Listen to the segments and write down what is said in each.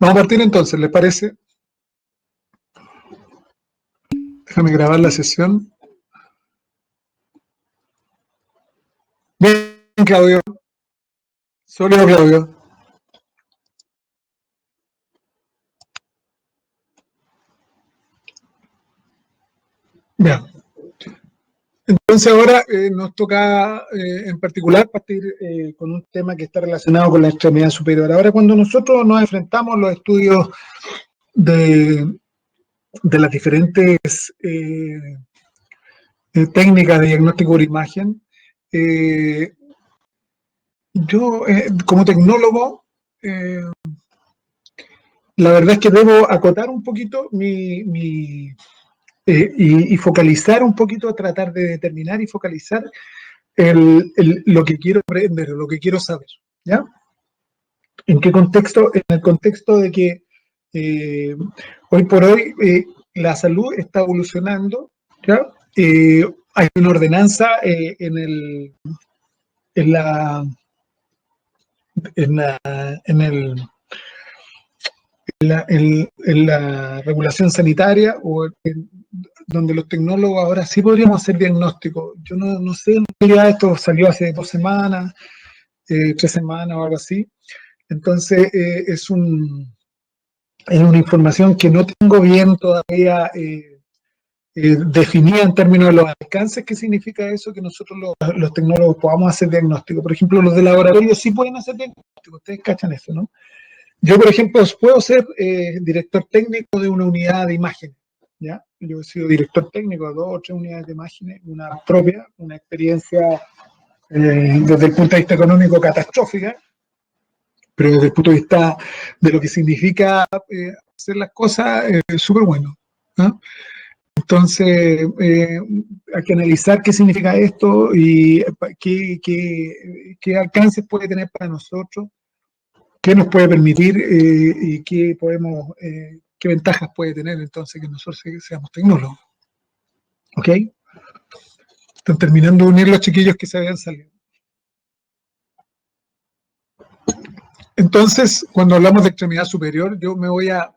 Vamos a partir entonces, ¿les parece? Déjame grabar la sesión. Bien, Claudio. Sólido, Claudio. Bien. Entonces ahora nos toca en particular partir con un tema que está relacionado con la extremidad superior. Ahora cuando nosotros nos enfrentamos a los estudios de las diferentes técnicas de diagnóstico por imagen, yo como tecnólogo, la verdad es que debo acotar un poquito y focalizar un poquito, tratar de determinar y focalizar lo que quiero aprender, lo que quiero saber, ¿ya? ¿En qué contexto? En el contexto de que hoy por hoy la salud está evolucionando, ¿ya? Hay una ordenanza en la, en la, en el, en la regulación sanitaria donde los tecnólogos ahora sí podríamos hacer diagnóstico. Yo no sé, en realidad esto salió hace 2 semanas, 3 semanas o algo así. Entonces es una información que no tengo bien todavía definida en términos de los alcances. ¿Qué significa eso? Que nosotros los tecnólogos podamos hacer diagnóstico. Por ejemplo, los de laboratorio sí pueden hacer diagnóstico. Ustedes cachan eso, ¿no? Yo, por ejemplo, puedo ser director técnico de una unidad de imágenes, ¿ya? Yo he sido director técnico de 2 o 3 unidades de imágenes, una propia, una experiencia desde el punto de vista económico catastrófica, pero desde el punto de vista de lo que significa hacer las cosas, súper bueno, ¿no? Entonces, hay que analizar qué significa esto y qué alcances puede tener para nosotros, qué nos puede permitir y qué ventajas puede tener entonces que nosotros seamos tecnólogos. ¿Ok? Están terminando de unir los chiquillos que se habían salido. Entonces, cuando hablamos de extremidad superior, yo me voy a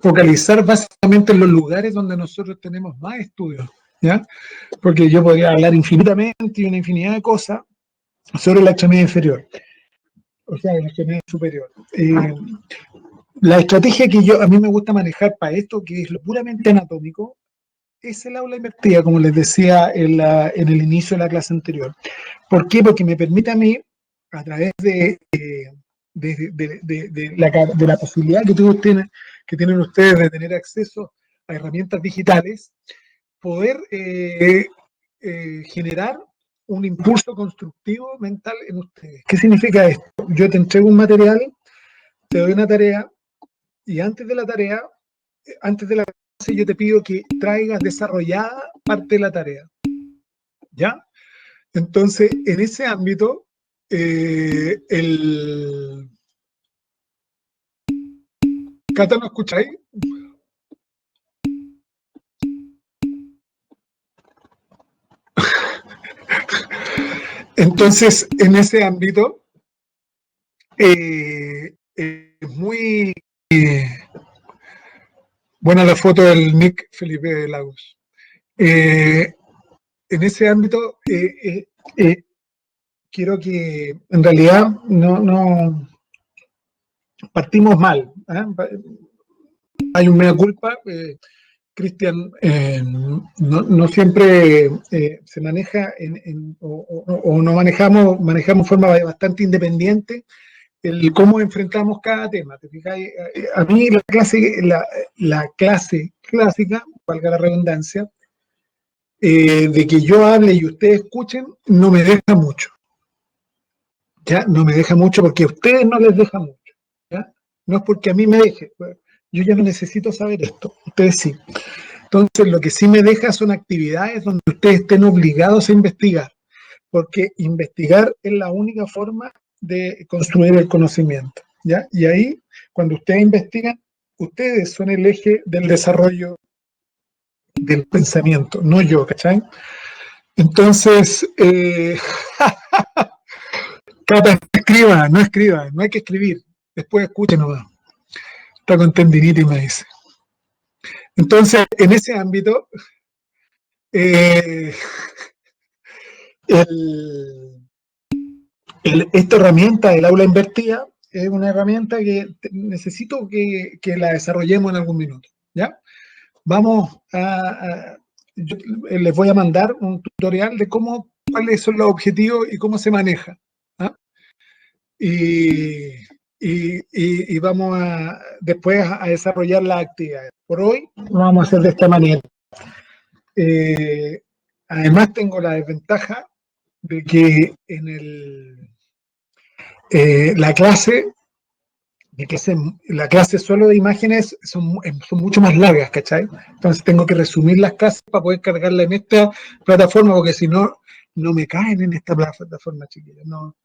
focalizar básicamente en los lugares donde nosotros tenemos más estudios, ¿ya? Porque yo podría hablar infinitamente y una infinidad de cosas sobre la extremidad inferior, o sea, la extremidad superior. La estrategia que a mí me gusta manejar para esto, que es lo puramente anatómico, es el aula invertida, como les decía en el inicio de la clase anterior. ¿Por qué? Porque me permite a mí, a través de la posibilidad que tienen ustedes de tener acceso a herramientas digitales, poder generar un impulso constructivo mental en ustedes. ¿Qué significa esto? Yo te entrego un material, te doy una tarea, y antes de la clase yo te pido que traigas desarrollada parte de la tarea, ¿ya? Entonces, en ese ámbito, ¿Cata, no escucháis? Entonces, en ese ámbito, es muy buena la foto del Nick Felipe Lagos. En ese ámbito, quiero que en realidad no partimos mal. Hay un mea culpa. Cristian, no siempre se maneja o no manejamos de forma bastante independiente el cómo enfrentamos cada tema. ¿Te fijáis? A mí la clase clásica, valga la redundancia, de que yo hable y ustedes escuchen, no me deja mucho. ¿Ya? No me deja mucho porque a ustedes no les deja mucho. ¿Ya? No es porque a mí me deje. Yo ya no necesito saber esto. Ustedes sí. Entonces, lo que sí me deja son actividades donde ustedes estén obligados a investigar, porque investigar es la única forma de construir el conocimiento, ¿ya? Y ahí, cuando ustedes investigan, ustedes son el eje del desarrollo del pensamiento, no yo, ¿cachai? Entonces, Cata, no escriba, no hay que escribir, después escuchen nomás. Está con tendinitis, me dice. Entonces, en ese ámbito, eh, el, esta herramienta del aula invertida es una herramienta que necesito que la desarrollemos en algún minuto, ¿ya? Vamos yo les voy a mandar un tutorial de cuáles son los objetivos y cómo se maneja. ¿Ah? Y, y vamos después a desarrollar las actividades. Por hoy lo vamos a hacer de esta manera. Eh, Además tengo la desventaja de que en la clase la clase solo de imágenes son mucho más largas, ¿cachai? Entonces tengo que resumir las clases para poder cargarla en esta plataforma, porque si no, no me caen en esta plataforma, chiquillos. No.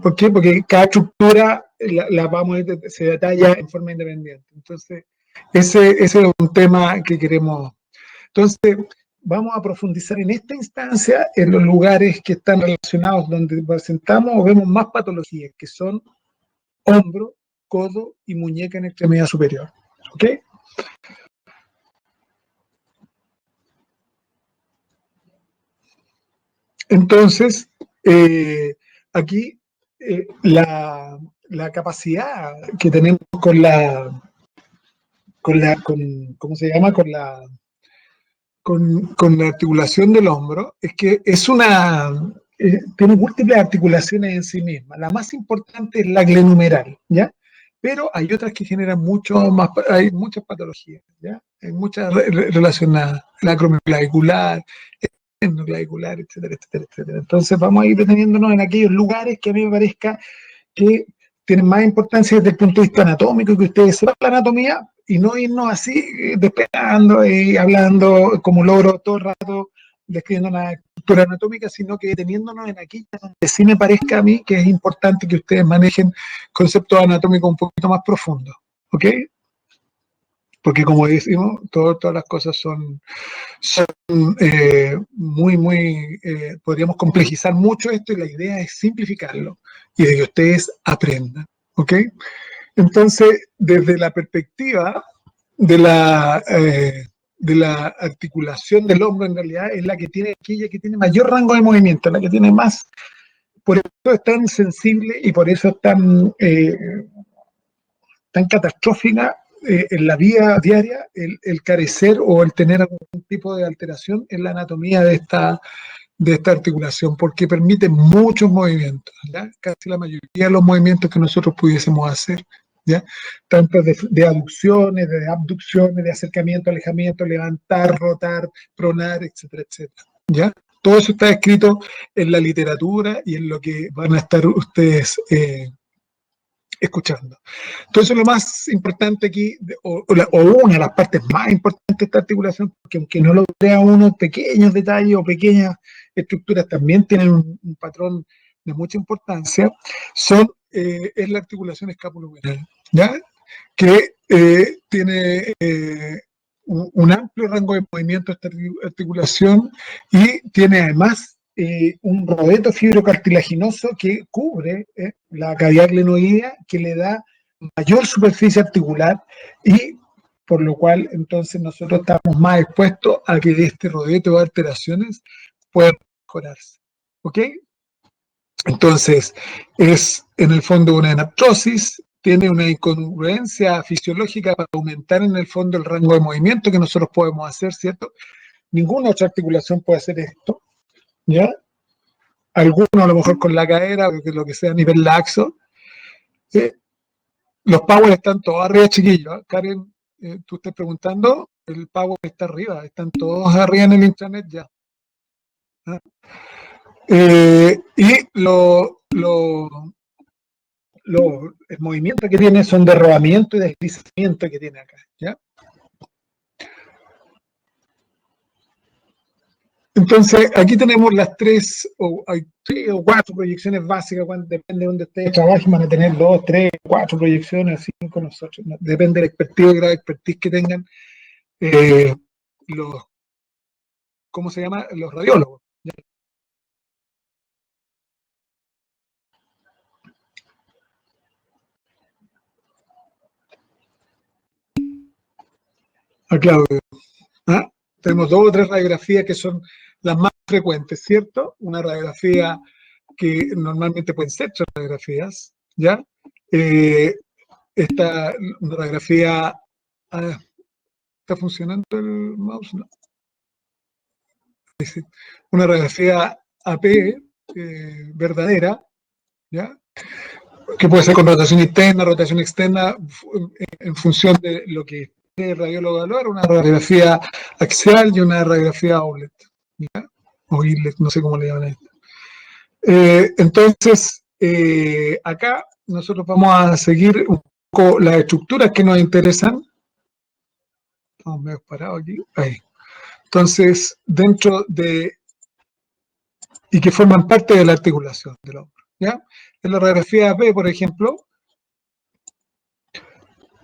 ¿Por qué? Porque cada estructura se detalla en forma independiente. Entonces, ese es un tema que queremos. Entonces, vamos a profundizar en esta instancia en los lugares que están relacionados, donde presentamos o vemos más patologías, que son hombro, codo y muñeca en extremidad superior. ¿Ok? Entonces, aquí la capacidad que tenemos ¿cómo se llama? Con la articulación del hombro, es que tiene múltiples articulaciones en sí misma. La más importante es la glenumeral, ¿ya? Pero hay otras que generan hay muchas patologías, ¿ya? Hay muchas relacionadas, la acromioclavicular, endoclavicular, etcétera, etcétera, etcétera. Entonces vamos a ir deteniéndonos en aquellos lugares que a mí me parezca que tienen más importancia desde el punto de vista anatómico, que ustedes sepan la anatomía y no irnos así despegando y hablando como logro todo el rato describiendo una estructura anatómica, sino que deteniéndonos en aquellas donde sí me parezca a mí que es importante que ustedes manejen conceptos anatómicos un poquito más profundos. ¿Ok? Porque como decimos, todas las cosas son podríamos complejizar mucho esto y la idea es simplificarlo y de que ustedes aprendan, ¿ok? Entonces, desde la perspectiva de de la articulación del hombro, en realidad es aquella que tiene mayor rango de movimiento, la que tiene más, por eso es tan sensible y por eso es tan catastrófica en la vida diaria el carecer o el tener algún tipo de alteración en la anatomía de esta articulación, porque permite muchos movimientos, ¿ya? Casi la mayoría de los movimientos que nosotros pudiésemos hacer, ¿ya? Tanto de aducciones, de abducciones, de acercamiento, alejamiento, levantar, rotar, pronar, etcétera, etcétera, ¿ya? Todo eso está escrito en la literatura y en lo que van a estar ustedes escuchando. Entonces, lo más importante aquí, o una de las partes más importantes de esta articulación, porque aunque no lo crea uno, pequeños detalles o pequeñas estructuras también tienen un patrón de mucha importancia, es la articulación escapulohumeral, ¿ya? Que tiene un amplio rango de movimiento esta articulación y tiene además un rodeto fibrocartilaginoso que cubre la cavidad glenoidea, que le da mayor superficie articular y por lo cual entonces nosotros estamos más expuestos a que este rodeto de alteraciones pueda mejorarse. ¿Ok? Entonces, es en el fondo una anaptosis, tiene una incongruencia fisiológica para aumentar en el fondo el rango de movimiento que nosotros podemos hacer, ¿cierto? Ninguna otra articulación puede hacer esto, ¿ya? Algunos a lo mejor con la cadera, lo que sea a nivel laxo. Los powers están todos arriba, chiquillos. ¿Eh? Karen, tú estás preguntando, el power está arriba, están todos arriba en el intranet ya. ¿Ah? Y el movimiento que tiene son de rodamiento y deslizamiento que tiene acá, ¿ya? Entonces, aquí tenemos hay tres o cuatro proyecciones básicas, depende de donde ustedes trabajen, van a tener dos, tres, cuatro proyecciones, cinco nosotros, ¿no? Depende del expertise, del grado de expertise que tengan eh, los, ¿cómo se llama? Los radiólogos. ¿Ya? a Claudio. ¿Ah? Tenemos 2 o 3 radiografías que son las más frecuentes, ¿cierto? Una radiografía que normalmente pueden ser 3 radiografías, ¿ya? Esta una radiografía... ¿Está funcionando el mouse? No. Una radiografía AP verdadera, ¿ya? Que puede ser con rotación interna, rotación externa, en función de lo que el radiólogo evaluar, una radiografía axial y una radiografía outlet, ¿ya? O inlet, no sé cómo le llaman a esto. Entonces, acá nosotros vamos a seguir un poco las estructuras que nos interesan. Estamos medio parados aquí. Ahí. Entonces, dentro de... y que forman parte de la articulación del hombro, ¿ya? En la radiografía AP, por ejemplo,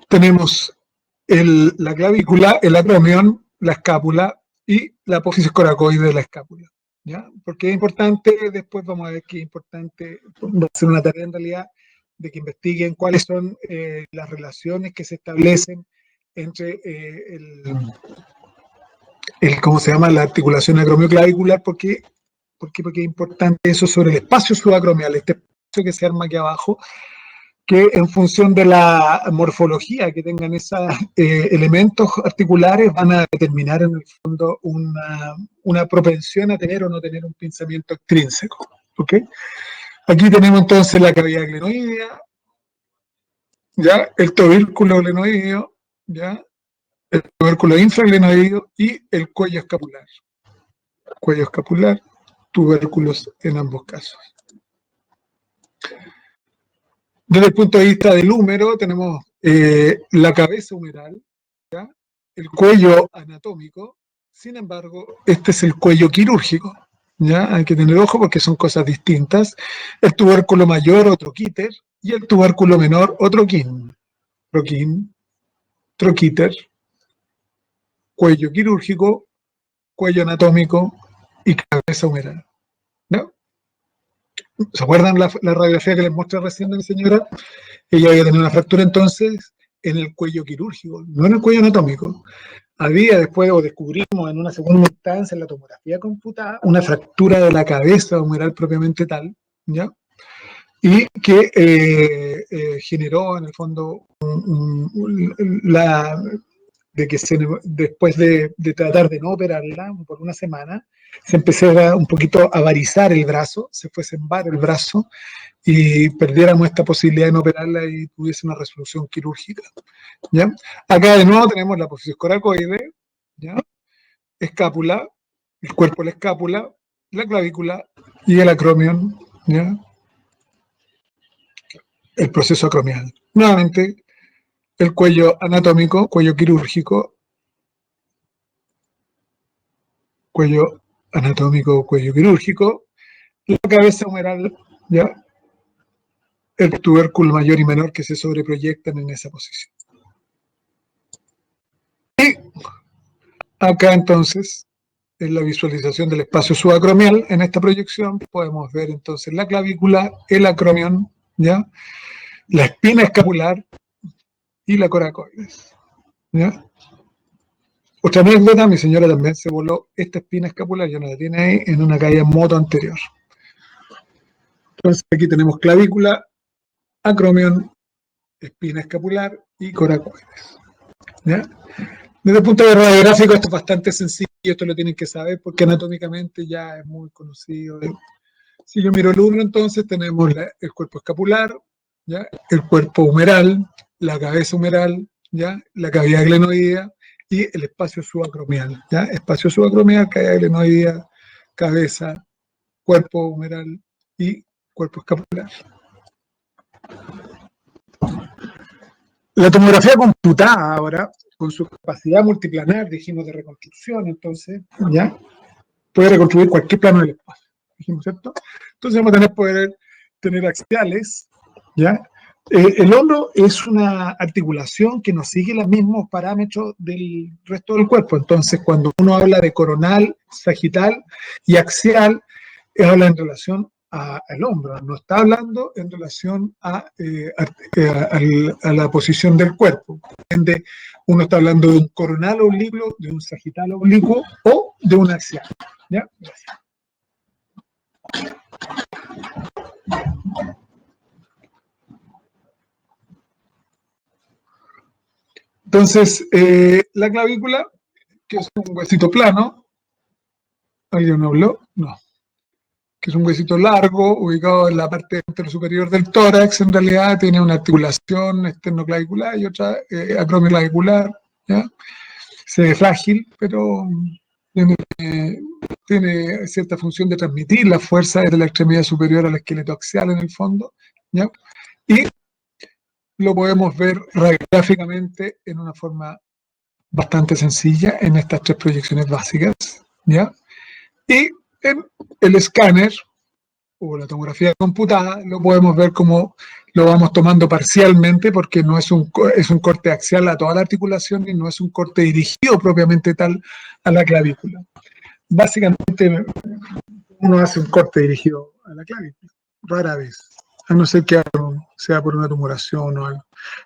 tenemos la clavícula, el acromion, la escápula y la apófisis coracoide de la escápula, ¿ya? Porque es importante, después vamos a ver que es importante, va a ser una tarea en realidad, de que investiguen cuáles son las relaciones que se establecen entre ¿cómo se llama? La articulación acromioclavicular, porque es importante eso sobre el espacio subacromial, este espacio que se arma aquí abajo, que en función de la morfología que tengan esos elementos articulares van a determinar en el fondo una propensión a tener o no tener un pinzamiento extrínseco. ¿Ok? Aquí tenemos entonces la cavidad glenoidea, ¿ya? El tubérculo glenoideo, ¿ya? El tubérculo infraglenoideo y el cuello escapular. Cuello escapular, tubérculos en ambos casos. Desde el punto de vista del húmero, tenemos la cabeza humeral, ¿ya? El cuello anatómico. Sin embargo, este es el cuello quirúrgico, ¿ya? Hay que tener ojo porque son cosas distintas. El tubérculo mayor, otro quíter, y el tubérculo menor, otro quín. Troquín, troquíter, cuello quirúrgico, cuello anatómico y cabeza humeral, ¿no? ¿Se acuerdan la radiografía que les mostré recién de mi señora? Ella había tenido una fractura entonces en el cuello quirúrgico, no en el cuello anatómico. Había después, o descubrimos en una segunda instancia en la tomografía computada, una fractura de la cabeza humeral propiamente tal, ¿ya? Y que generó en el fondo de que después de tratar de no operarla por una semana, se empezó un poquito a varizar el brazo, se fue a sembar el brazo, y perdiéramos esta posibilidad de no operarla y tuviese una resolución quirúrgica, ¿ya? Acá de nuevo tenemos la apófisis coracoide, ¿ya? Escápula, el cuerpo de la escápula, la clavícula y el acromion, ¿ya? El proceso acromial. Nuevamente, el cuello anatómico, cuello quirúrgico, cuello anatómico, cuello quirúrgico, la cabeza humeral, ¿ya? El tubérculo mayor y menor que se sobreproyectan en esa posición. Y acá entonces, en la visualización del espacio subacromial, en esta proyección podemos ver entonces la clavícula, el acromion, ¿ya? La espina escapular y la coracoides, ¿ya? Otra anécdota, mi señora también se voló esta espina escapular, ya no la tiene ahí, en una caída en moto anterior. Entonces aquí tenemos clavícula, acromion, espina escapular y coracoides, ¿ya? Desde el punto de vista radiográfico esto es bastante sencillo, esto lo tienen que saber porque anatómicamente ya es muy conocido. Si yo miro el húmero, entonces tenemos el cuerpo escapular, ¿ya? El cuerpo humeral, la cabeza humeral, ¿ya? La cavidad glenoidea y el espacio subacromial, ¿ya? Espacio subacromial, cavidad glenoidea, cabeza, cuerpo humeral y cuerpo escapular. La tomografía computada ahora, con su capacidad multiplanar, dijimos, de reconstrucción, entonces, ¿ya? Puede reconstruir cualquier plano del espacio, dijimos, ¿cierto? Entonces vamos a poder tener axiales, ¿ya? El hombro es una articulación que no sigue los mismos parámetros del resto del cuerpo. Entonces, cuando uno habla de coronal, sagital y axial, habla en relación al hombro, no está hablando en relación a la posición del cuerpo. Uno está hablando de un coronal oblicuo, de un sagital oblicuo o de un axial. ¿Ya? Entonces, la clavícula, que es un huesito plano, ¿alguien me habló? No. Que es un huesito largo, ubicado en la parte superior del tórax, en realidad tiene una articulación esternoclavicular y otra acromioclavicular, ¿ya? Se ve frágil, pero tiene cierta función de transmitir la fuerza desde la extremidad superior al esqueleto axial en el fondo, ¿ya? Y lo podemos ver radiográficamente en una forma bastante sencilla en estas tres proyecciones básicas, ¿ya? Y en el escáner o la tomografía computada lo podemos ver como lo vamos tomando parcialmente porque no es es un corte axial a toda la articulación y no es un corte dirigido propiamente tal a la clavícula. Básicamente uno hace un corte dirigido a la clavícula, rara vez, a no ser que sea por una tumoración o algo.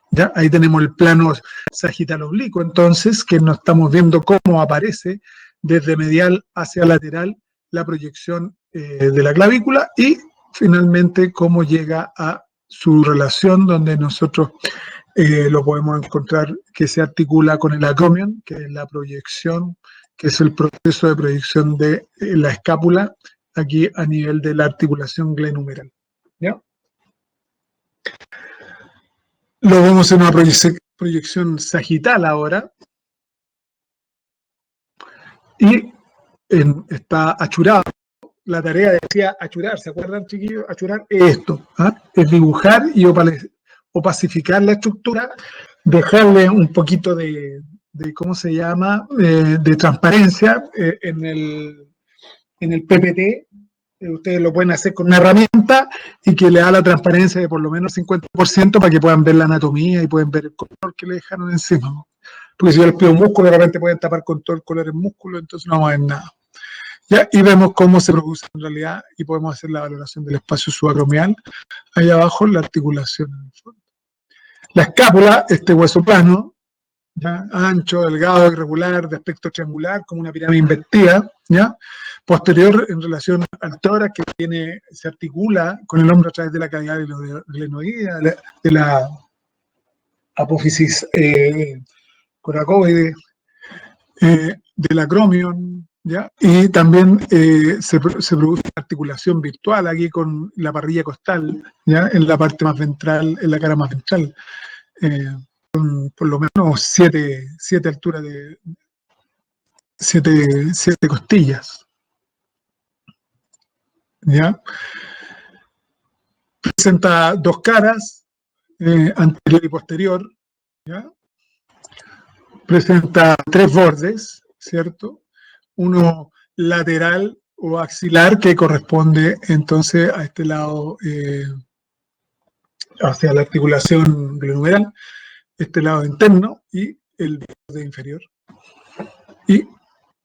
¿Ya? Ahí tenemos el plano sagital oblicuo, entonces, que nos estamos viendo cómo aparece desde medial hacia lateral la proyección de la clavícula y finalmente cómo llega a su relación donde nosotros lo podemos encontrar que se articula con el acromion, que es la proyección, que es el proceso de proyección de la escápula aquí a nivel de la articulación glenumeral. ¿Ya? Lo vemos en una proyección sagital ahora. Y está achurado. La tarea decía achurar, ¿se acuerdan, chiquillos? Achurar es esto, ¿ah? Es dibujar y opacificar la estructura, dejarle un poquito ¿cómo se llama?, de transparencia en el PPT. Ustedes lo pueden hacer con una herramienta y que le da la transparencia de por lo menos 50% para que puedan ver la anatomía y pueden ver el color que le dejaron encima. Porque si yo les pido músculo, de repente pueden tapar con todo el color el músculo, entonces no vamos a ver nada. ¿Ya? Y vemos cómo se produce en realidad y podemos hacer la valoración del espacio subacromial. Ahí abajo la articulación en el fondo. La escápula, este hueso plano, ¿ya? Ancho, delgado, irregular, de aspecto triangular, como una pirámide invertida, ¿ya? Posterior en relación al tórax, que se articula con el hombro a través de la cavidad glenoidea, de la apófisis coracoide, del acromion, ¿ya? Y también se produce una articulación virtual aquí con la parrilla costal, ¿ya? En la parte más ventral, en la cara más ventral, con por lo menos siete alturas de siete costillas, ¿ya? Presenta dos caras, anterior y posterior, ¿ya? Presenta tres bordes, ¿cierto? Uno lateral o axilar que corresponde entonces a este lado hacia la articulación glenumeral, este lado interno y el borde inferior y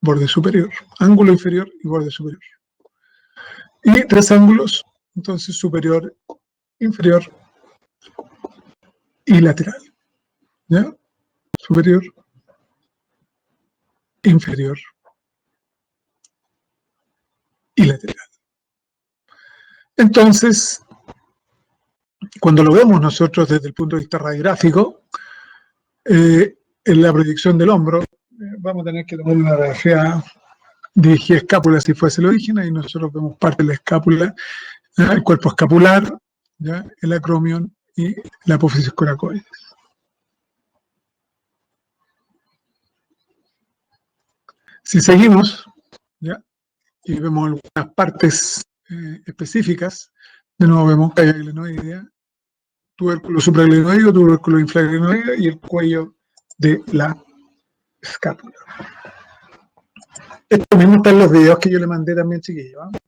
borde superior, ángulo inferior y borde superior. Y tres ángulos, entonces superior, inferior y lateral. ¿Ya? Superior, inferior y lateral. Entonces, cuando lo vemos nosotros desde el punto de vista radiográfico, en la proyección del hombro, vamos a tener que tomar una radiografía dirigida a escápula si fuese el origen, y nosotros vemos parte de la escápula, el cuerpo escapular, ¿ya? El acromion y la apófisis coracoides. Si seguimos, ¿ya? Y vemos algunas partes específicas, de nuevo vemos cavidad glenoidea, tubérculo supraglenoideo, tubérculo infraglenoideo y el cuello de la escápula. Esto mismo está en los videos que yo le mandé también, chiquillos, ¿eh?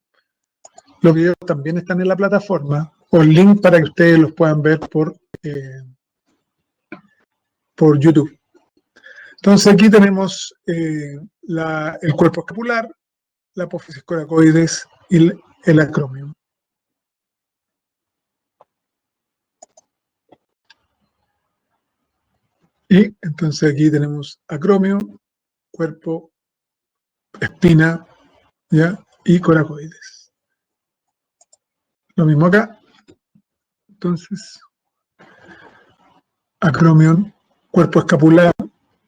Los videos también están en la plataforma, o el link para que ustedes los puedan ver por YouTube. Entonces aquí tenemos el cuerpo escapular, la apófisis coracoides y el acromion. Y entonces aquí tenemos acromio, cuerpo, espina, ¿ya? Y coracoides. Lo mismo acá. Entonces, acromion, cuerpo escapular,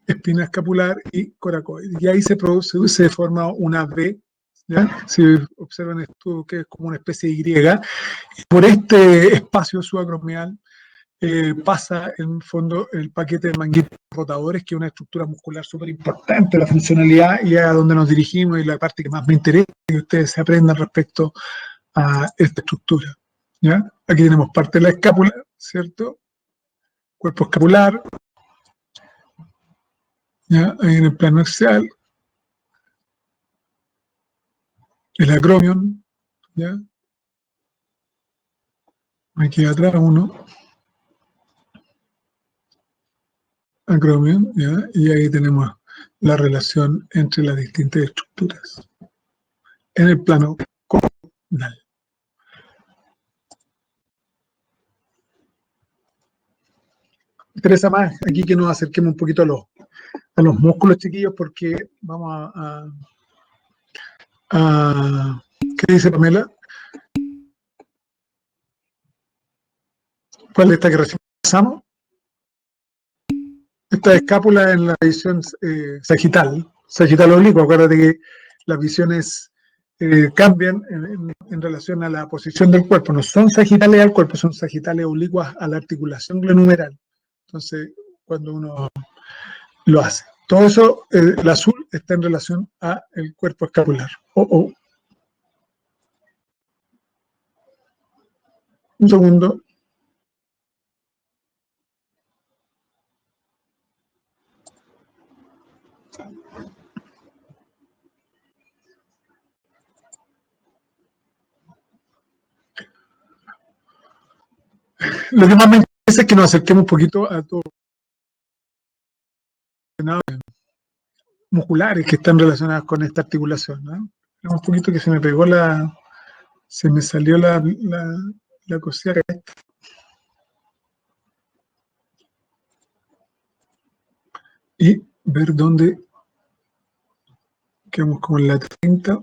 espina escapular y coracoides. Y ahí se forma una V, ¿ya? Si observan esto, que es como una especie de Y, por este espacio subacromial pasa en el fondo el paquete de manguitos rotadores, que es una estructura muscular súper importante, la funcionalidad, y a donde nos dirigimos, y la parte que más me interesa que ustedes se aprendan respecto a esta estructura. ¿Ya? Aquí tenemos parte de la escápula, ¿cierto? Cuerpo escapular, ¿ya? Ahí en el plano axial, el acromion, ¿ya? Aquí atrás uno, acromion, ¿ya? Y ahí tenemos la relación entre las distintas estructuras en el plano comunal. Me interesa más aquí que nos acerquemos un poquito a los músculos, chiquillos, porque vamos ¿qué dice Pamela? ¿Cuál es esta que recién pasamos? Esta escápula en la visión sagital oblicuo. Acuérdate que las visiones cambian en relación a la posición del cuerpo. No son sagitales al cuerpo, son sagitales oblicuas a la articulación glenohumeral. Entonces, cuando uno lo hace. Todo eso, el azul, está en relación al cuerpo escapular. Un segundo. Lo que más me interesa es que nos acerquemos un poquito a todos los musculares que están relacionados con esta articulación, ¿no? Un poquito que se me pegó se me salió la cosita. Y ver dónde quedamos como en la 30.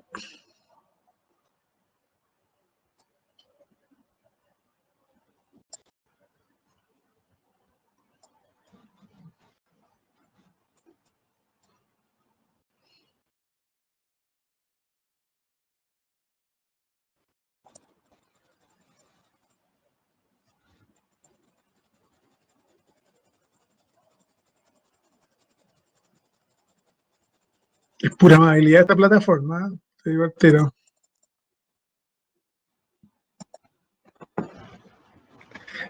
Es pura amabilidad esta plataforma, ¿eh? Te digo entero.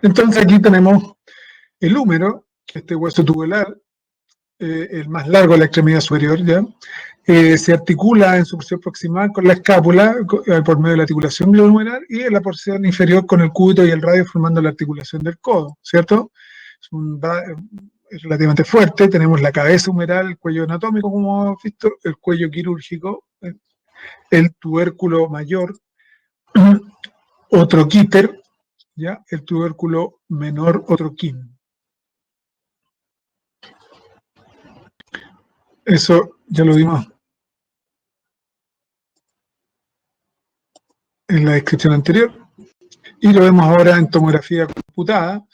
Entonces aquí tenemos el húmero, que este hueso tubular, el más largo de la extremidad superior, ¿ya? Se articula en su porción proximal con la escápula por medio de la articulación glenohumeral, y en la porción inferior con el cúbito y el radio formando la articulación del codo, ¿cierto? Es relativamente fuerte. Tenemos la cabeza humeral, el cuello anatómico, como hemos visto, el cuello quirúrgico, el tubérculo mayor, otro quíter, ¿ya? El tubérculo menor, otro quim. Eso ya lo vimos en la descripción anterior, y lo vemos ahora en tomografía computada,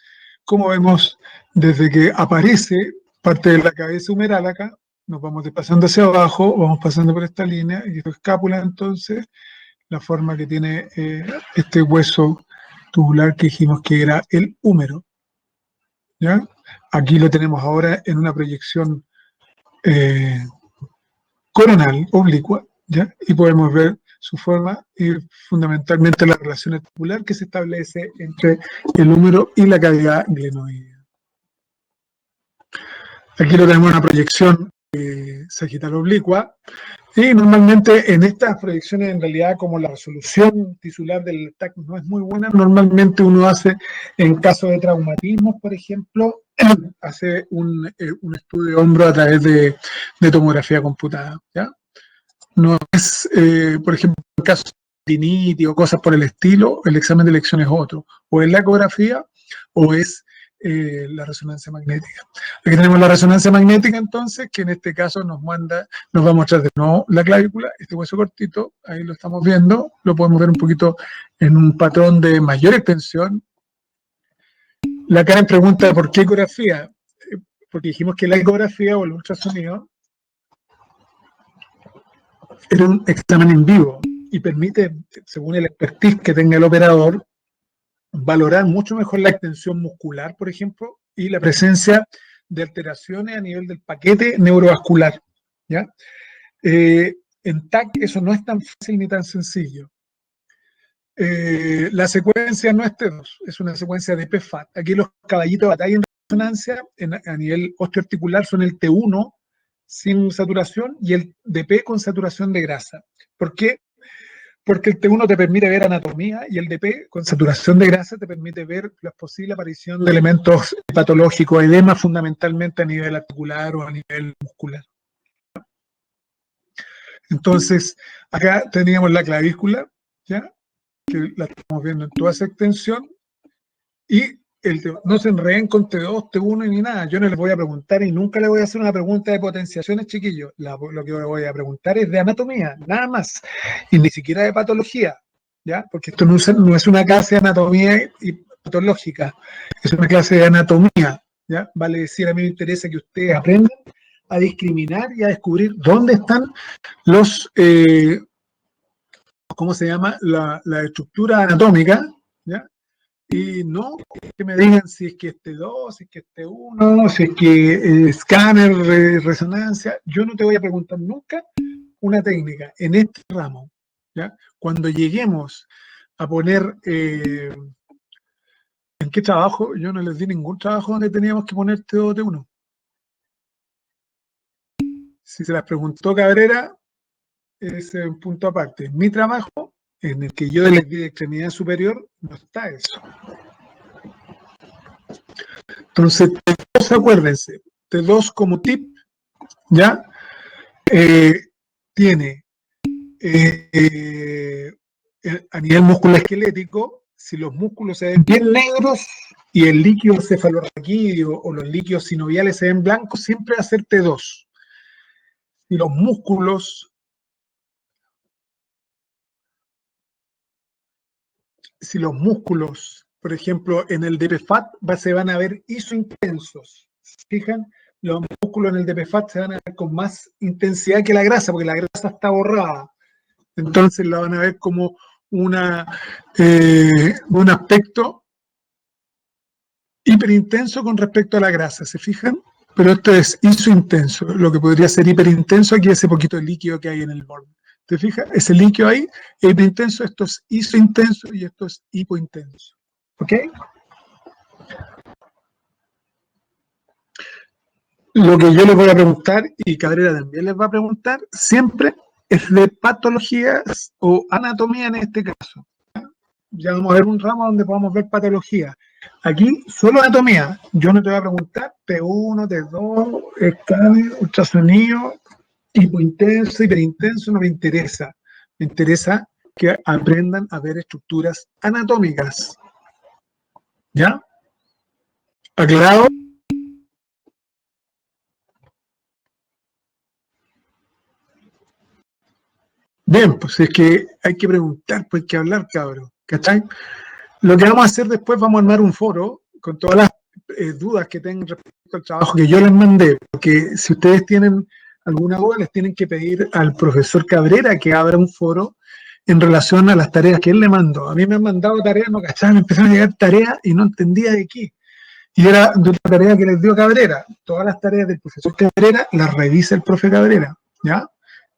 como vemos desde que aparece parte de la cabeza humeral acá, nos vamos desplazando hacia abajo, vamos pasando por esta línea, y esto es escápula, entonces, la forma que tiene este hueso tubular que dijimos que era el húmero, ¿ya? Aquí lo tenemos ahora en una proyección eh, coronal, oblicua, ¿ya? Y podemos ver su forma y fundamentalmente la relación articular que se establece entre el húmero y la cavidad glenoidea. Aquí lo tenemos en una proyección sagital oblicua, y normalmente en estas proyecciones, en realidad, como la resolución tisular del TAC no es muy buena, normalmente uno hace, en caso de traumatismos, por ejemplo, hace un estudio de hombro a través de tomografía computada, ¿ya? No es, por ejemplo, en casos de tendinitis o cosas por el estilo, el examen de elección es otro. O es la ecografía o es la resonancia magnética. Aquí tenemos la resonancia magnética, entonces, que en este caso nos va a mostrar de nuevo la clavícula, este hueso cortito, ahí lo estamos viendo, lo podemos ver un poquito en un patrón de mayor extensión. La Karen pregunta por qué ecografía, porque dijimos que la ecografía o el ultrasonido era un examen en vivo y permite, según el expertise que tenga el operador, valorar mucho mejor la extensión muscular, por ejemplo, y la presencia de alteraciones a nivel del paquete neurovascular. ¿Ya? En TAC eso no es tan fácil ni tan sencillo. La secuencia no es T2, es una secuencia de PFAT. Aquí los caballitos de batalla en resonancia a nivel osteoarticular son el T1 sin saturación y el DP con saturación de grasa. ¿Por qué? Porque el T1 te permite ver anatomía y el DP con saturación de grasa te permite ver la posible aparición de elementos patológicos, edema fundamentalmente a nivel articular o a nivel muscular. Entonces, acá teníamos la clavícula, ¿ya? Que la estamos viendo en toda esa extensión, y no se enreden con T2, T1 ni nada. Yo no les voy a preguntar y nunca les voy a hacer una pregunta de potenciaciones, chiquillos. Lo que voy a preguntar es de anatomía, nada más. Y ni siquiera de patología, ¿ya? Porque esto no es una clase de anatomía y patológica, es una clase de anatomía, ¿ya? Vale decir, a mí me interesa que ustedes aprendan a discriminar y a descubrir dónde están los, ¿cómo se llama? La estructura anatómica, ¿ya? Y no que me digan si es que este 2, si es que este 1, si es que escáner, resonancia. Yo no te voy a preguntar nunca una técnica en este ramo. ¿Ya? Cuando lleguemos a poner en qué trabajo, yo no les di ningún trabajo donde teníamos que poner T2, T1. Si se las preguntó Cabrera, es un punto aparte. En mi trabajo, en el que yo les di de extremidad superior, no está eso. Entonces, T2, acuérdense, T2 como tip, ¿ya? Tiene a nivel musculoesquelético, si los músculos se ven bien negros y el líquido cefalorraquídeo o los líquidos sinoviales se ven blancos, siempre va a ser T2. Si los músculos por ejemplo, en el DPFAT se van a ver isointensos. ¿Fijan? Los músculos en el DPFAT se van a ver con más intensidad que la grasa, porque la grasa está borrada. Entonces la van a ver como un aspecto hiperintenso con respecto a la grasa, ¿se fijan? Pero esto es isointenso, lo que podría ser hiperintenso aquí es ese poquito de líquido que hay en el borde. ¿Te fijas? Ese líquido ahí es hiperintenso, esto es isointenso y esto es hipointenso. ¿Ok? Lo que yo les voy a preguntar, y Cabrera también les va a preguntar, siempre es de patologías o anatomía en este caso. Ya vamos a ver un ramo donde podamos ver patología. Aquí, solo anatomía. Yo no te voy a preguntar T1, T2, escáner, ultrasonido, hipointenso, hiperintenso, no me interesa. Me interesa que aprendan a ver estructuras anatómicas. ¿Ya? ¿Aclarado? Bien, pues es que hay que preguntar, pues hay que hablar, cabrón. ¿Cachai? Lo que vamos a hacer después, vamos a armar un foro con todas las dudas que tengan respecto al trabajo que yo les mandé, porque si ustedes tienen alguna duda, les tienen que pedir al profesor Cabrera que abra un foro en relación a las tareas que él le mandó. A mí me han mandado tareas, no cachai, me empezaron a llegar tareas y no entendía de qué. Y era de una tarea que les dio Cabrera. Todas las tareas del profesor Cabrera las revisa el profe Cabrera, ¿ya?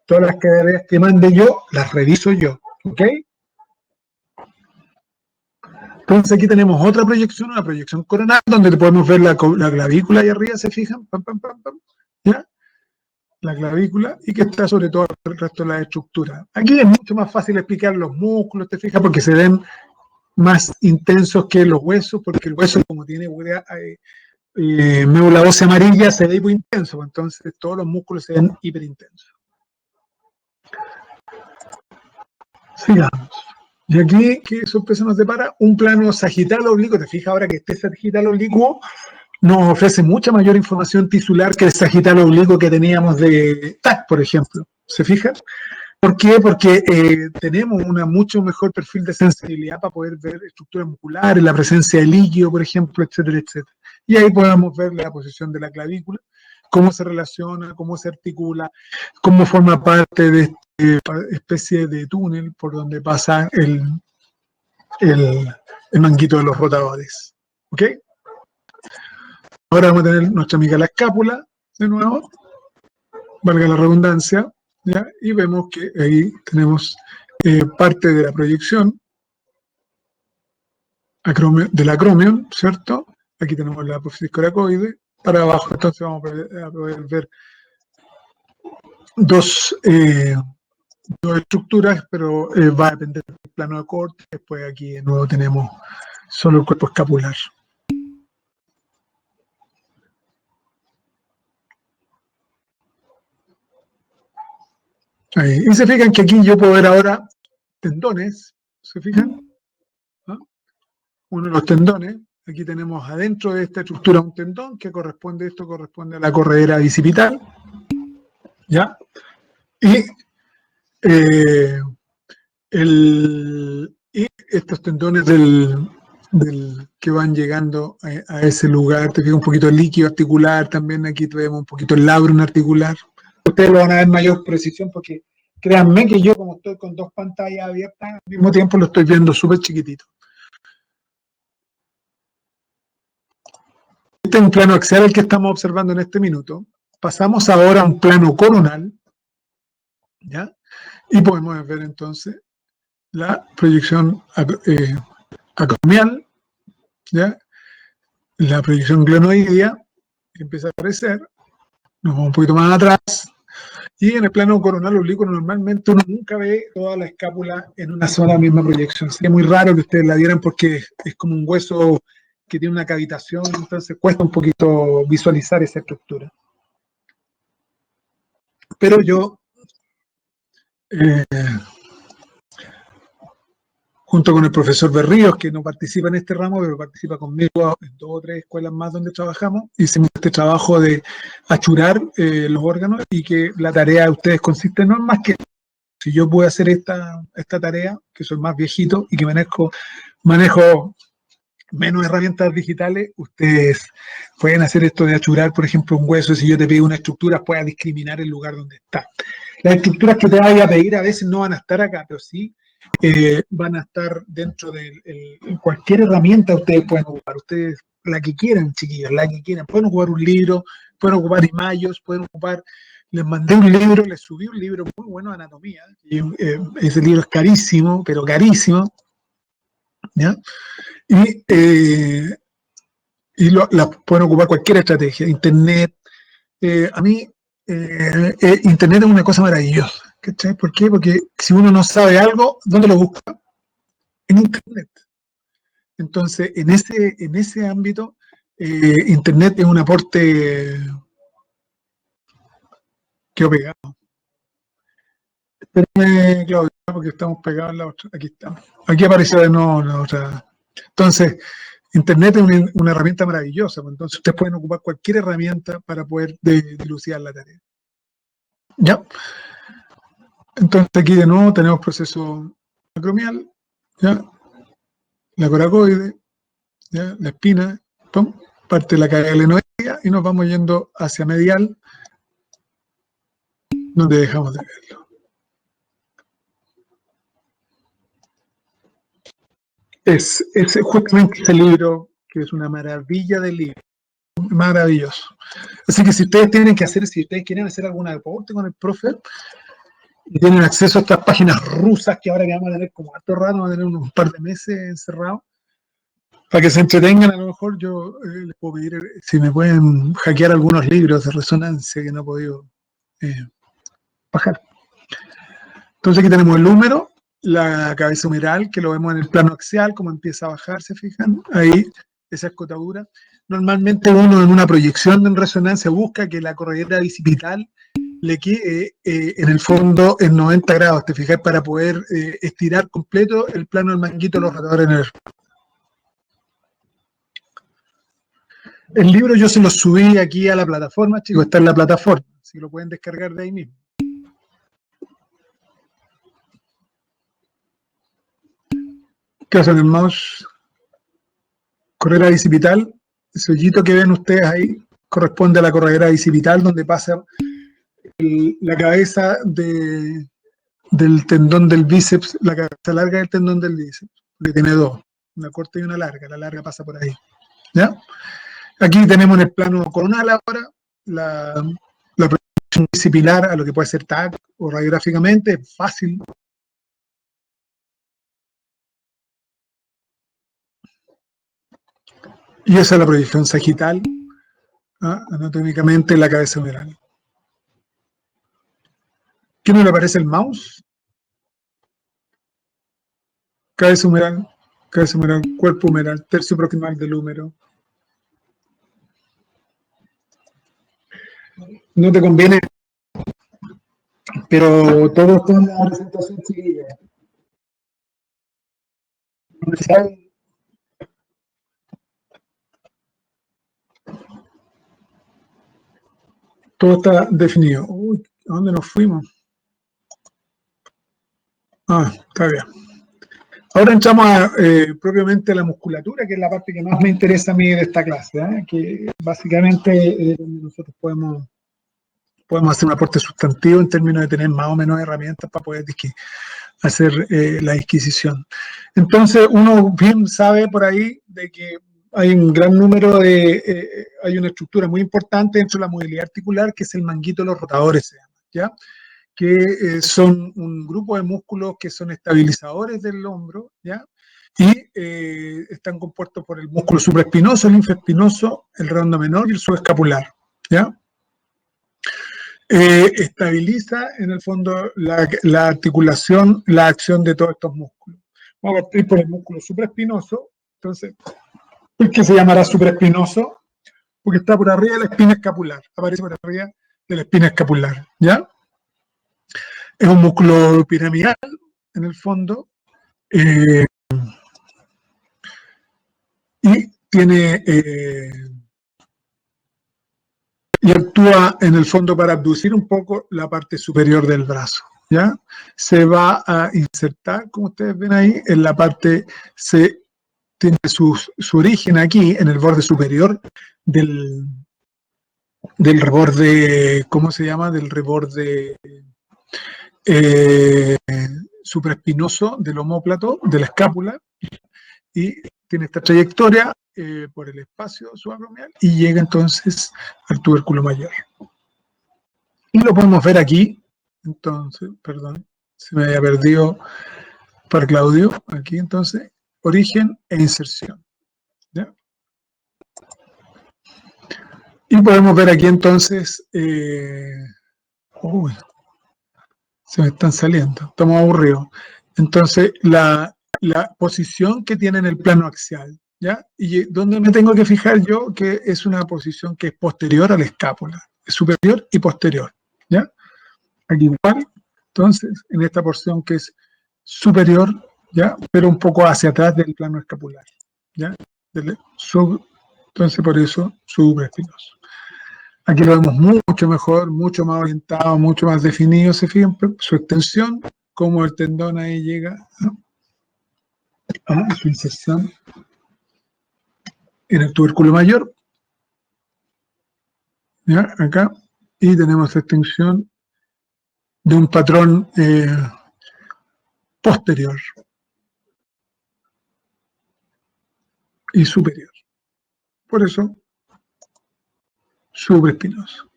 Todas las tareas que mande yo, las reviso yo, ¿ok? Entonces aquí tenemos otra proyección, una proyección coronal, donde podemos ver la clavícula ahí arriba, ¿se fijan? Pam, pam, pam, pam, ¿ya? La clavícula, y que está sobre todo el resto de la estructura. Aquí es mucho más fácil explicar los músculos, ¿te fijas? Porque se ven más intensos que los huesos, porque el hueso, como tiene médula ósea amarilla, se ve hipointenso, entonces todos los músculos se ven hiperintensos. Sigamos. Y aquí, ¿qué sorpresa nos depara? Un plano sagital oblicuo. Te fijas ahora que este sagital oblicuo nos ofrece mucha mayor información tisular que el sagital oblicuo que teníamos de TAC, por ejemplo. ¿Se fijan? ¿Por qué? Porque tenemos un mucho mejor perfil de sensibilidad para poder ver estructuras musculares, la presencia de líquido, por ejemplo, etcétera, etcétera. Y ahí podemos ver la posición de la clavícula, cómo se relaciona, cómo se articula, cómo forma parte de esta especie de túnel por donde pasa el, el manguito de los rotadores. ¿Ok? Ahora vamos a tener nuestra amiga la escápula, de nuevo, valga la redundancia, ¿ya? Y vemos que ahí tenemos parte de la proyección del acromion, ¿cierto? Aquí tenemos la apófisis coracoide. Para abajo, entonces vamos a poder ver dos estructuras, pero va a depender del plano de corte. Después aquí de nuevo tenemos solo el cuerpo escapular. Ahí. Y se fijan que aquí yo puedo ver ahora tendones, ¿se fijan? ¿Ah? Uno de los tendones, aquí tenemos adentro de esta estructura un tendón que corresponde, esto corresponde a la corredera bicipital, ¿ya? Y, y estos tendones que van llegando a ese lugar, te fijas un poquito el líquido articular, también aquí vemos un poquito el labrum articular. Ustedes lo van a ver mayor precisión porque créanme que yo como estoy con dos pantallas abiertas, al mismo tiempo lo estoy viendo súper chiquitito. Este es un plano axial el que estamos observando en este minuto. Pasamos ahora a un plano coronal, ¿ya? Y podemos ver entonces la proyección acromial, ¿ya? La proyección glenoidea que empieza a aparecer. Nos vamos un poquito más atrás. Y en el plano coronal oblicuo normalmente uno nunca ve toda la escápula en una sola misma proyección. Sería muy raro que ustedes la vieran porque es como un hueso que tiene una cavitación, entonces cuesta un poquito visualizar esa estructura. Pero yo, junto con el profesor Berríos, que no participa en este ramo, pero participa conmigo en 2 o 3 escuelas más donde trabajamos, hicimos este trabajo de achurar los órganos y que la tarea de ustedes consiste no en más que si yo puedo hacer esta tarea, que soy más viejito y que manejo menos herramientas digitales, ustedes pueden hacer esto de achurar, por ejemplo, un hueso. Si yo te pido una estructura, puedas discriminar el lugar donde está. Las estructuras que te vaya a pedir a veces no van a estar acá, pero sí van a estar dentro de cualquier herramienta ustedes pueden ocupar. Ustedes, la que quieran, chiquillos, la que quieran. Pueden ocupar un libro, pueden ocupar imayos, pueden ocupar... Les mandé un libro, les subí un libro muy bueno de anatomía. Y, ese libro es carísimo, pero carísimo. ¿Ya? La pueden ocupar cualquier estrategia. Internet, a mí, Internet es una cosa maravillosa. ¿Cachai? ¿Por qué? Porque si uno no sabe algo, ¿dónde lo busca? En Internet. Entonces, en ese ámbito, Internet es un aporte que pegado. Espérame, Claudio, porque estamos pegados en la otra. Aquí estamos. Aquí aparece de nuevo la otra. Entonces, Internet es una herramienta maravillosa, pues entonces ustedes pueden ocupar cualquier herramienta para poder dilucidar la tarea. ¿Ya? Entonces aquí de nuevo tenemos proceso acromial, ¿ya? La coracoide, ¿ya? La espina, ¡pum! Parte de la cadena glenoidea y nos vamos yendo hacia medial, donde dejamos de verlo. Es justamente ese libro, que es una maravilla de libro, maravilloso. Así que si ustedes si ustedes quieren hacer algún aporte con el profe, y tienen acceso a estas páginas rusas que ahora que vamos a tener como harto rato, vamos a tener unos par de meses encerrados, para que se entretengan. A lo mejor yo les puedo pedir si me pueden hackear algunos libros de resonancia que no he podido bajar. Entonces aquí tenemos el húmero, la cabeza humeral, que lo vemos en el plano axial, como empieza a bajar, ¿se fijan? Ahí, esa escotadura. Normalmente uno en una proyección en resonancia busca que la corredera bicipital le quede en el fondo en 90 grados, te fijas, para poder estirar completo el plano del manguito de los rotadores en el libro yo se lo subí aquí a la plataforma, chicos, está en la plataforma, si lo pueden descargar de ahí mismo. ¿Qué hacen el mouse? Corredera bicipital, ese hoyito que ven ustedes ahí corresponde a la corredera bicipital donde pasa la cabeza del tendón del bíceps, la cabeza larga del tendón del bíceps, que tiene dos, una corta y una larga, la larga pasa por ahí. ¿Ya? Aquí tenemos en el plano coronal ahora la proyección bicipilar a lo que puede ser TAC o radiográficamente, es fácil. Y esa es la proyección sagital, anatómicamente la cabeza humeral. ¿Qué no le aparece el mouse? Cabeza humeral, cuerpo humeral, tercio proximal del húmero. No te conviene, pero todo está en la presentación chiquilla. Todo está definido. Uy, ¿a dónde nos fuimos? Ah, está bien. Ahora entramos propiamente a la musculatura, que es la parte que más me interesa a mí de esta clase, que básicamente es donde nosotros podemos hacer un aporte sustantivo en términos de tener más o menos herramientas para poder hacer la disquisición. Entonces, uno bien sabe por ahí de que hay un gran número hay una estructura muy importante dentro de la movilidad articular, que es el manguito de los rotadores, ¿ya? Que son un grupo de músculos que son estabilizadores del hombro, ¿ya? Y están compuestos por el músculo supraespinoso, el infraespinoso, el redondo menor y el subescapular, ¿ya? Estabiliza en el fondo la articulación, la acción de todos estos músculos. Vamos a partir por el músculo supraespinoso, entonces, ¿por qué se llamará supraespinoso? Porque está por arriba de la espina escapular, aparece por arriba de la espina escapular, ¿ya? Es un músculo piramidal, en el fondo, y tiene y actúa en el fondo para abducir un poco la parte superior del brazo, ¿ya? Se va a insertar, como ustedes ven ahí, en la parte, tiene su origen aquí, en el borde superior del reborde, ¿cómo se llama? Del reborde supraespinoso del omóplato, de la escápula, y tiene esta trayectoria por el espacio subacromial y llega entonces al tubérculo mayor. Y lo podemos ver aquí, entonces, perdón, se me había perdido para Claudio, aquí entonces, origen e inserción. ¿Ya? Y podemos ver aquí entonces, uy, se me están saliendo, estamos aburridos. Entonces, la posición que tiene en el plano axial, ¿ya? Y donde me tengo que fijar yo, que es una posición que es posterior a la escápula, es superior y posterior, ¿ya? Aquí igual, entonces, en esta porción que es superior, ¿ya? Pero un poco hacia atrás del plano escapular, ¿ya? Entonces, por eso, supraespinoso. Aquí lo vemos mucho mejor, mucho más orientado, mucho más definido, se fijan, su extensión, como el tendón ahí llega a su inserción en el tubérculo mayor, ¿ya? Acá, y tenemos extensión de un patrón posterior y superior. Por eso, supraespinoso.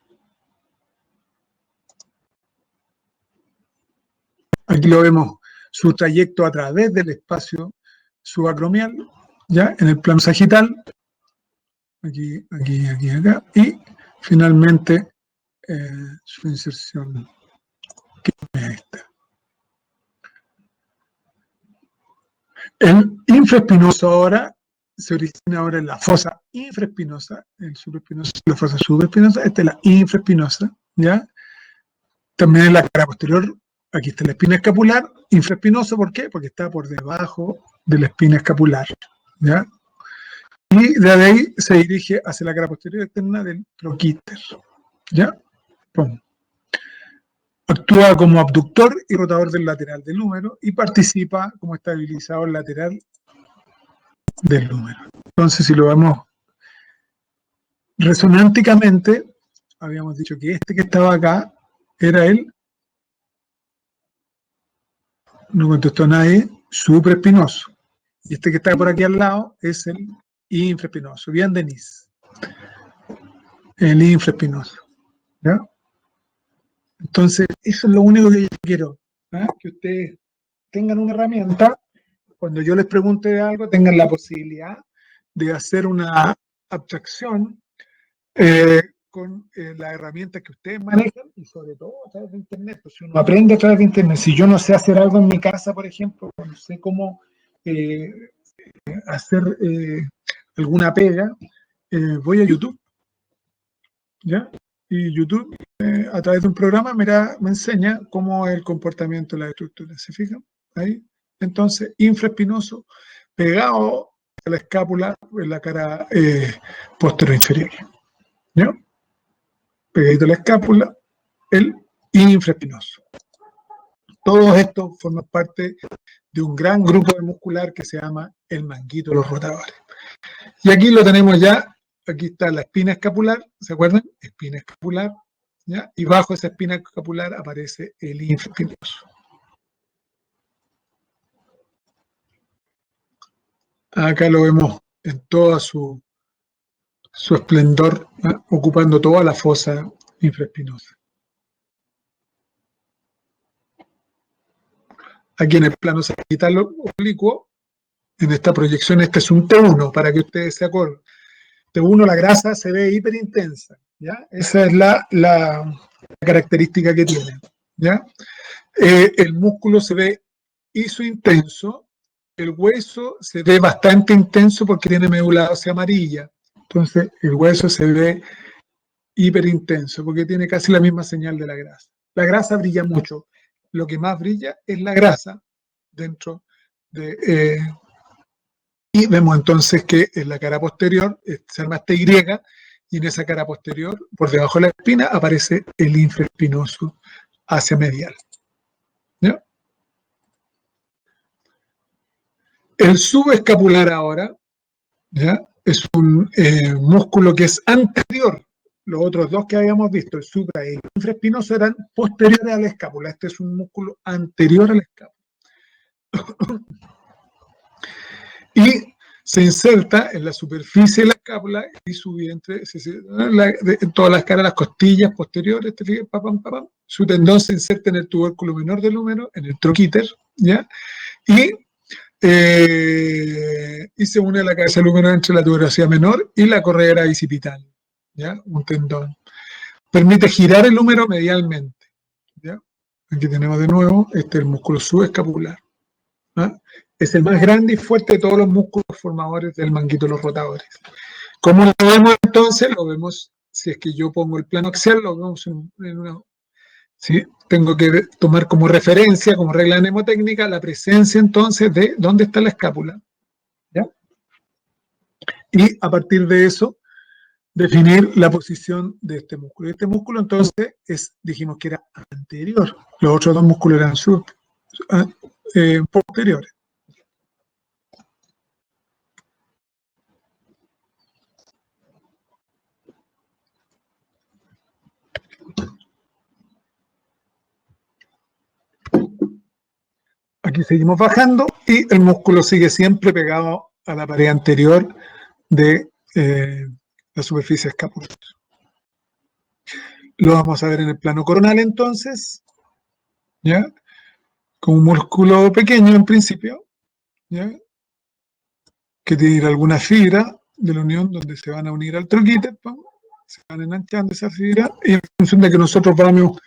Aquí lo vemos, su trayecto a través del espacio subacromial, ya en el plano sagital, aquí, acá, y finalmente su inserción, que es esta. El infraespinoso ahora se origina ahora en la fosa infraespinosa, el supraespinoso, la fosa supraespinosa, esta es la infraespinosa, ¿ya? también en la cara posterior, aquí está la espina escapular, infraespinoso, ¿por qué? Porque está por debajo de la espina escapular, ¿ya? Y de ahí se dirige hacia la cara posterior externa del troquíter, ¿ya? Pum. Actúa como abductor y rotador del lateral del húmero y participa como estabilizador lateral del húmero. Entonces, si lo vemos resonánticamente, habíamos dicho que este que estaba acá era el, no contestó nadie, supraespinoso. Y este que está por aquí al lado es el infraespinoso. Bien, Denise. El infraespinoso. ¿Ya? Entonces, eso es lo único que yo quiero. ¿eh? Que ustedes tengan una herramienta, cuando yo les pregunte de algo, tengan la posibilidad de hacer una abstracción con las herramientas que ustedes manejan y sobre todo a través de Internet. Pues si uno aprende a través de Internet, si yo no sé hacer algo en mi casa, por ejemplo, no sé cómo hacer alguna pega, voy a YouTube, ¿ya? Y YouTube, a través de un programa, me enseña cómo es el comportamiento de la estructura. ¿Se fijan? Ahí. Entonces, infraespinoso, pegado a la escápula en la cara posterior inferior. ¿Ya? Pegadito a la escápula, el infraespinoso. Todos estos forman parte de un gran grupo muscular que se llama el manguito de los rotadores. Y aquí lo tenemos ya, aquí está la espina escapular, ¿se acuerdan? Espina escapular, ¿ya? Y bajo esa espina escapular aparece el infraespinoso. Acá lo vemos en todo su esplendor, ¿eh? Ocupando toda la fosa infraespinosa. Aquí en el plano sagital oblicuo, en esta proyección, este es un T1, para que ustedes se acuerden. T1, la grasa se ve hiperintensa, ¿ya? Esa es la característica que tiene, ¿ya? El músculo se ve isointenso, el hueso se ve bastante intenso porque tiene médula ósea amarilla, entonces el hueso se ve hiperintenso porque tiene casi la misma señal de la grasa. La grasa brilla mucho, lo que más brilla es la grasa dentro de... y vemos entonces que en la cara posterior se arma esta Y, y en esa cara posterior, por debajo de la espina, aparece el infraespinoso hacia medial. ¿Ya? El subescapular ahora, ¿ya? Es un músculo que es anterior. Los otros dos que habíamos visto, el supra y el infraespinoso, eran posteriores a la escápula. Este es un músculo anterior a la escápula. Y se inserta en la superficie de la escápula y su vientre, en todas las caras, las costillas posteriores, su tendón se inserta en el tubérculo menor del húmero, en el troquíter, ¿ya? Y se une a la cabeza del húmero entre la tuberosidad menor y la corredera bicipital, ¿ya? Un tendón. Permite girar el húmero medialmente, ¿ya? Aquí tenemos de nuevo el músculo subescapular. ¿Ah? Es el más grande y fuerte de todos los músculos formadores del manguito de los rotadores. ¿Cómo lo vemos entonces? Lo vemos, si es que yo pongo el plano axial, lo vemos en una... ¿sí? Tengo que tomar como referencia, como regla mnemotécnica, la presencia entonces de dónde está la escápula. ¿Ya? Y a partir de eso, definir la posición de este músculo. Este músculo entonces dijimos que era anterior, los otros dos músculos eran posteriores. Aquí seguimos bajando y el músculo sigue siempre pegado a la pared anterior de la superficie escapular. Lo vamos a ver en el plano coronal entonces, ¿ya? Con un músculo pequeño en principio, ¿ya? Que tiene alguna fibra de la unión donde se van a unir al troquíter, se van enganchando esas fibras y en función de que nosotros vamos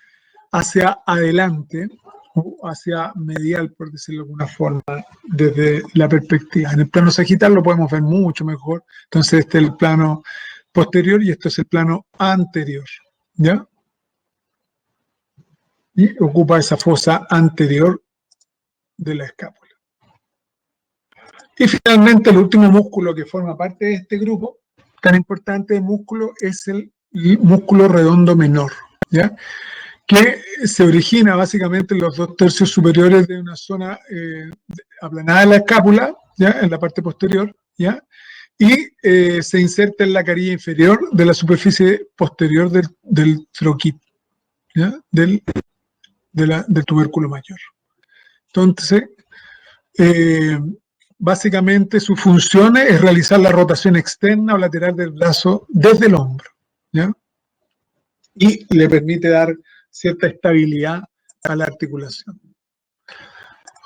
hacia adelante o hacia medial, por decirlo de alguna forma, desde la perspectiva. En el plano sagital lo podemos ver mucho mejor. Entonces este es el plano posterior y esto es el plano anterior, ¿ya? y ocupa esa fosa anterior de la escápula. Y finalmente el último músculo que forma parte de este grupo tan importante de músculo es el músculo redondo menor, ¿ya? Que se origina básicamente en los 2/3 superiores de una zona aplanada de la escápula, ¿ya? En la parte posterior, ¿ya? Y se inserta en la carilla inferior de la superficie posterior del troquito, ¿ya? Del tubérculo mayor. Entonces, básicamente su función es realizar la rotación externa o lateral del brazo desde el hombro, ¿ya? Y le permite dar cierta estabilidad a la articulación.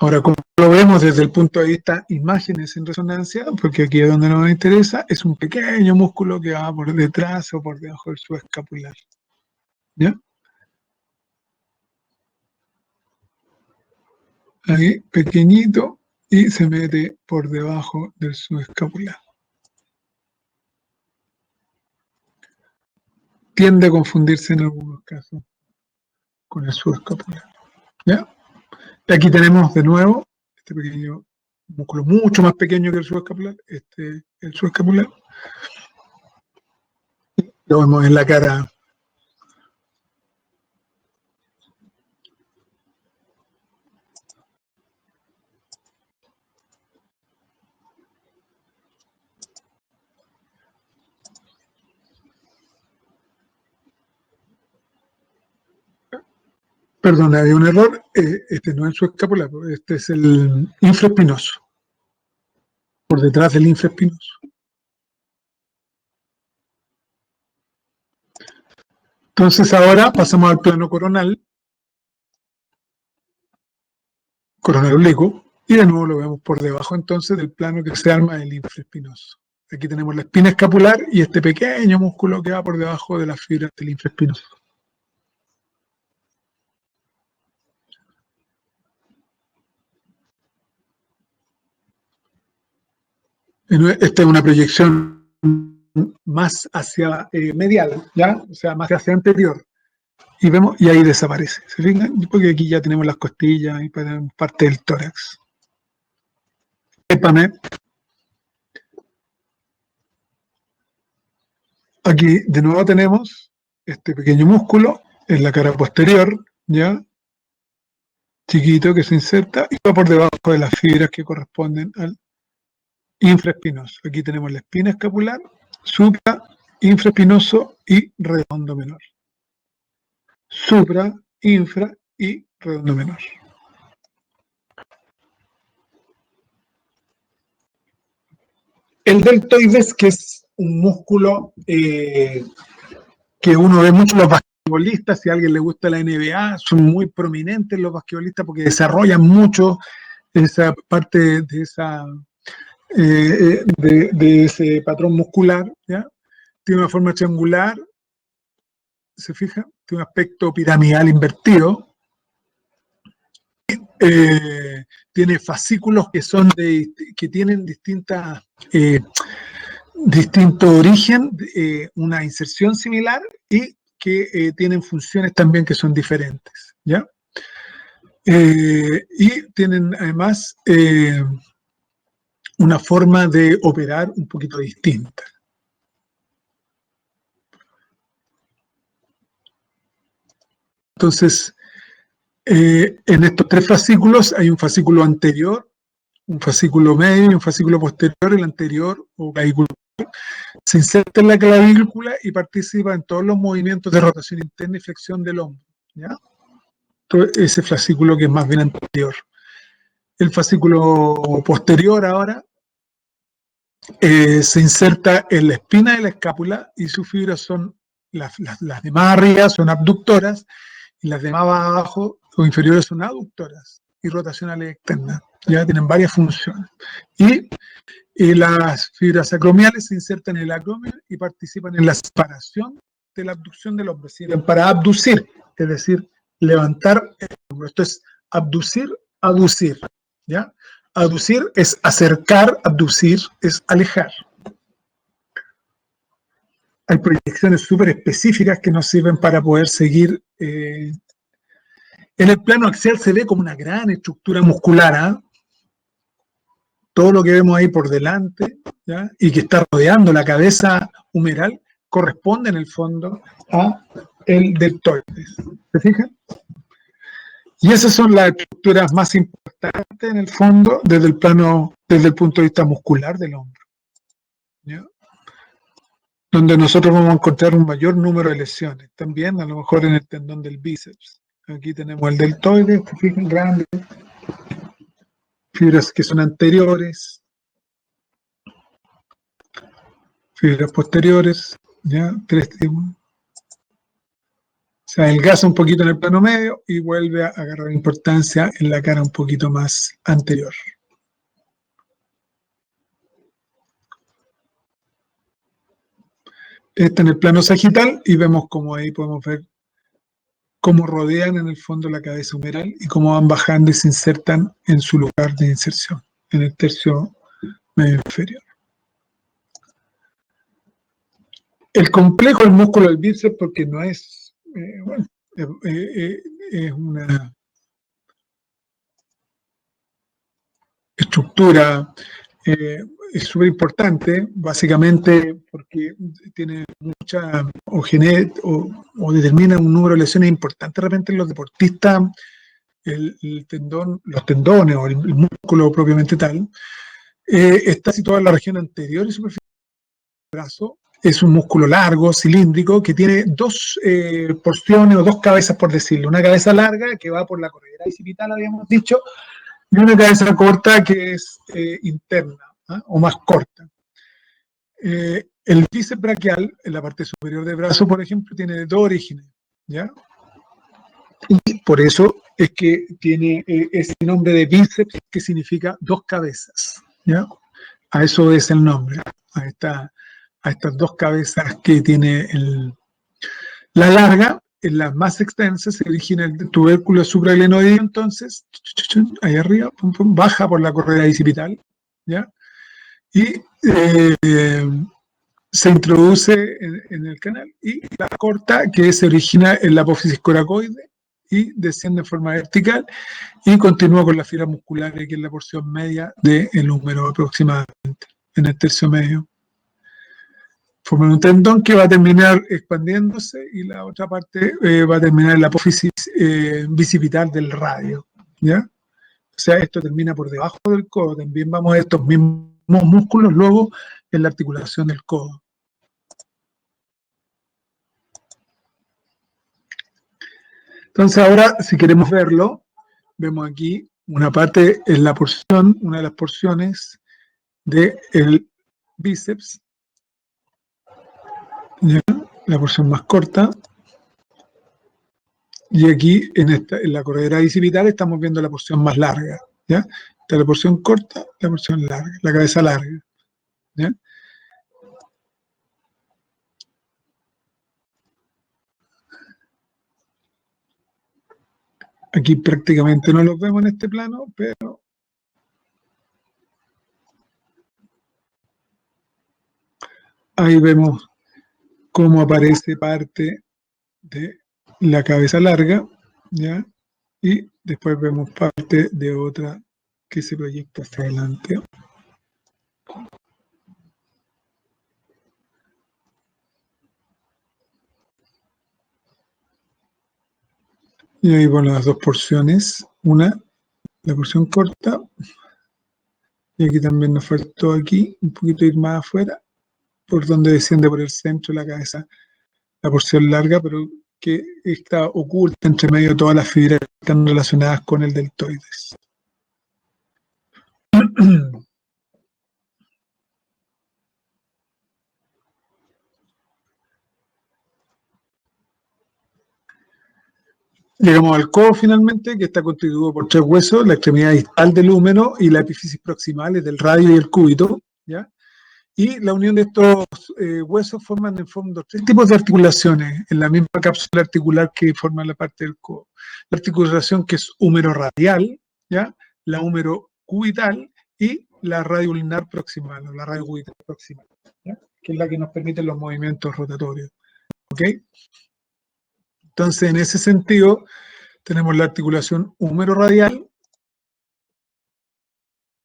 Ahora, como lo vemos desde el punto de vista imágenes en resonancia, porque aquí es donde nos interesa, es un pequeño músculo que va por detrás o por debajo del subescapular, ¿ya? Ahí, pequeñito, y se mete por debajo del subescapular. Tiende a confundirse en algunos casos con el subescapular, ¿ya? Y aquí tenemos de nuevo este pequeño músculo mucho más pequeño que el subescapular, el subescapular. Lo vemos en la cara. Perdón, había un error. Este no es el subescapular, este es el infraespinoso. Por detrás del infraespinoso. Entonces ahora pasamos al plano coronal oblicuo, y de nuevo lo vemos por debajo entonces del plano que se arma del infraespinoso. Aquí tenemos la espina escapular y este pequeño músculo que va por debajo de las fibras del infraespinoso. Esta es una proyección más hacia medial, ¿ya? O sea, más hacia anterior. Y vemos, y ahí desaparece. ¿Se fijan? Porque aquí ya tenemos las costillas y parte del tórax. Épame. Aquí de nuevo tenemos este pequeño músculo en la cara posterior, ¿ya? Chiquito que se inserta y va por debajo de las fibras que corresponden al infraespinoso. Aquí tenemos la espina escapular, supra, infraespinoso y redondo menor. Supra, infra y redondo menor. El deltoides, que es un músculo que uno ve mucho en los basquetbolistas, si a alguien le gusta la NBA, son muy prominentes los basquetbolistas porque desarrollan mucho esa parte de esa de ese patrón muscular, ¿ya? Tiene una forma triangular, se fija, tiene un aspecto piramidal invertido, tiene fascículos que tienen distinto origen, una inserción similar y que tienen funciones también que son diferentes, ¿ya? Y tienen además una forma de operar un poquito distinta. Entonces, en estos tres fascículos hay un fascículo anterior, un fascículo medio y un fascículo posterior. El anterior, o clavícula, se inserta en la clavícula y participa en todos los movimientos de rotación interna y flexión del hombro, ¿ya? Todo ese fascículo que es más bien anterior. El fascículo posterior ahora se inserta en la espina de la escápula y sus fibras son, las de más arriba son abductoras y las de más abajo o inferiores son aductoras y rotacionales externas. Ya tienen varias funciones. Y las fibras acromiales se insertan en el acromio y participan en la separación de la abducción del hombro. Sirven para abducir, es decir, levantar el hombro. Esto es abducir, aducir. ¿Ya? Aducir es acercar, abducir es alejar. Hay proyecciones súper específicas que nos sirven para poder seguir En el plano axial se ve como una gran estructura muscular, ¿eh? Todo lo que vemos ahí por delante, ¿ya? Y que está rodeando la cabeza humeral corresponde en el fondo a el deltoides. ¿Se fijan? Y esas son las estructuras más importantes en el fondo desde el plano, desde el punto de vista muscular del hombro, ¿ya? Donde nosotros vamos a encontrar un mayor número de lesiones. También a lo mejor en el tendón del bíceps. Aquí tenemos el deltoides, ¿se fijan? Grandes, fibras que son anteriores, fibras posteriores, ¿ya? Tres tipos. Se adelgaza un poquito en el plano medio y vuelve a agarrar importancia en la cara un poquito más anterior. Este en el plano sagital y vemos como ahí podemos ver cómo rodean en el fondo la cabeza humeral y cómo van bajando y se insertan en su lugar de inserción, en el tercio medio inferior. El complejo del músculo del bíceps, porque no es, bueno, es una estructura, es súper importante, básicamente porque tiene mucha, o determina un número de lesiones importantes de repente en los deportistas, el tendón, los tendones o el músculo propiamente tal, está situado en la región anterior y superficial del brazo. Es un músculo largo, cilíndrico, que tiene dos porciones o dos cabezas, por decirlo. Una cabeza larga que va por la corredera bicipital, habíamos dicho, y una cabeza corta que es interna, ¿eh? O más corta. El bíceps braquial, en la parte superior del brazo, por ejemplo, tiene dos orígenes, ¿ya? Y por eso es que tiene ese nombre de bíceps que significa dos cabezas, ¿ya? A eso es el nombre, a estas dos cabezas que tiene la larga. En las más extensas se origina el tubérculo supraglenoideo, entonces, ahí arriba, pum, pum, baja por la correa bicipital, ¿ya? Y se introduce en el canal, y la corta, que se origina en la apófisis coracoide y desciende en forma vertical y continúa con la fibra muscular, que es la porción media del húmero aproximadamente, en el tercio medio. Forman un tendón que va a terminar expandiéndose y la otra parte va a terminar en la apófisis bicipital del radio, ¿ya? O sea, esto termina por debajo del codo. También vamos a estos mismos músculos luego en la articulación del codo. Entonces ahora, si queremos verlo, vemos aquí una parte, es la porción, una de las porciones del bíceps, ¿ya? La porción más corta. Y aquí, en la corredera bicipital, estamos viendo la porción más larga, ¿ya? Esta es la porción corta, la porción larga, la cabeza larga, ¿ya? Aquí prácticamente no los vemos en este plano, pero ahí vemos cómo aparece parte de la cabeza larga, ¿ya? Y después vemos parte de otra que se proyecta hacia adelante. Y ahí van las dos porciones, una, la porción corta, y aquí también nos faltó aquí, un poquito ir más afuera, por donde desciende por el centro de la cabeza, la porción larga, pero que está oculta entre medio de todas las fibras que están relacionadas con el deltoides. Llegamos al codo finalmente, que está constituido por tres huesos: la extremidad distal del húmero y la epífisis proximal, es del radio y el cúbito, ¿ya? Y la unión de estos huesos forman en fondo tres tipos de articulaciones en la misma cápsula articular que forma la parte del codo. La articulación que es húmero radial, ¿ya? La húmero cubital y la radioulnar proximal, o la radiocubital proximal, ¿ya? Que es la que nos permite los movimientos rotatorios, ¿ok? Entonces, en ese sentido, tenemos la articulación húmero-radial,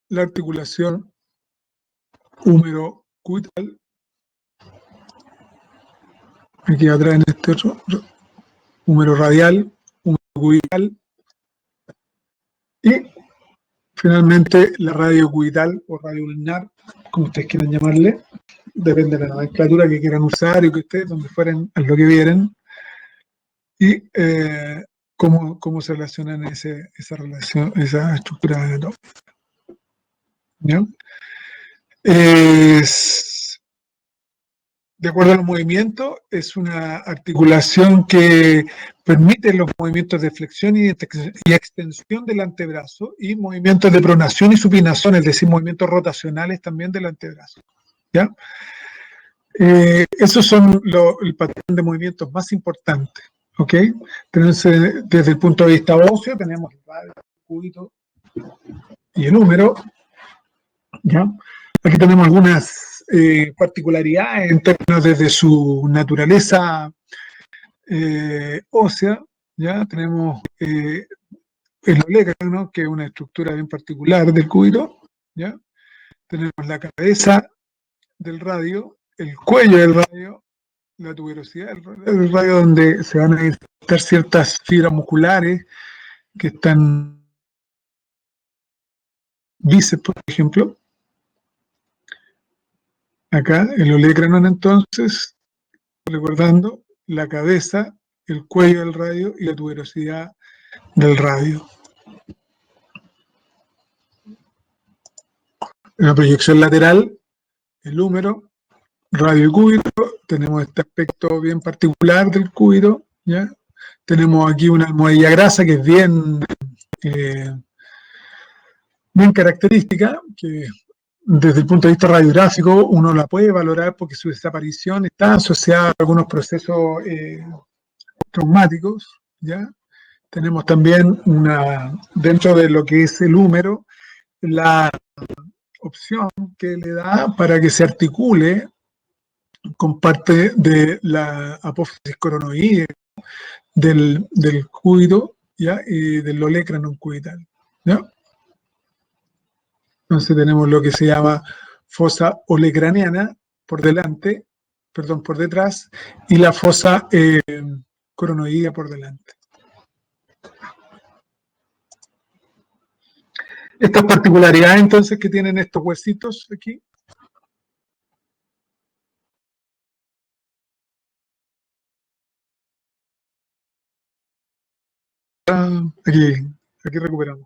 la articulación húmero-cubital, aquí atrás en este otro, húmero-radial, húmero-cubital, y finalmente la radiocubital o radioulnar, como ustedes quieran llamarle, depende de la nomenclatura que quieran usar y que ustedes, donde fueran, a lo que vieran, y cómo se relacionan esa relación, esa estructura anatómica. ¿Ya? De acuerdo a los movimientos, es una articulación que permite los movimientos de flexión y extensión del antebrazo y movimientos de pronación y supinación, es decir, movimientos rotacionales también del antebrazo. ¿Ya? Esos son el patrón de movimientos más importantes. ¿Ok? Entonces, desde el punto de vista óseo, tenemos el radio, el cúbito y el húmero. ¿Ya? Aquí tenemos algunas particularidades en términos desde su naturaleza ósea. ¿Ya? Tenemos el olecrano, que es una estructura bien particular del cúbito. ¿Ya? Tenemos la cabeza del radio, el cuello del radio, la tuberosidad del radio, donde se van a insertar ciertas fibras musculares que están bíceps, por ejemplo. Acá el olecrano, entonces, recordando la cabeza, el cuello del radio y la tuberosidad del radio. En la proyección lateral, el húmero, radio y cúbito, tenemos este aspecto bien particular del cúbito, ¿ya? Tenemos aquí una almohadilla grasa que es bien característica, que desde el punto de vista radiográfico uno la puede valorar porque su desaparición está asociada a algunos procesos traumáticos, ¿ya? Tenemos también dentro de lo que es el húmero, la opción que le da para que se articule con parte de la apófisis coronoide del cúbito, ¿ya? Y del olecranon cubital, ¿ya? Entonces tenemos lo que se llama fosa olecraniana por delante, perdón, por detrás, y la fosa coronoidea por delante. Estas particularidades entonces que tienen estos huesitos aquí. Aquí recuperamos.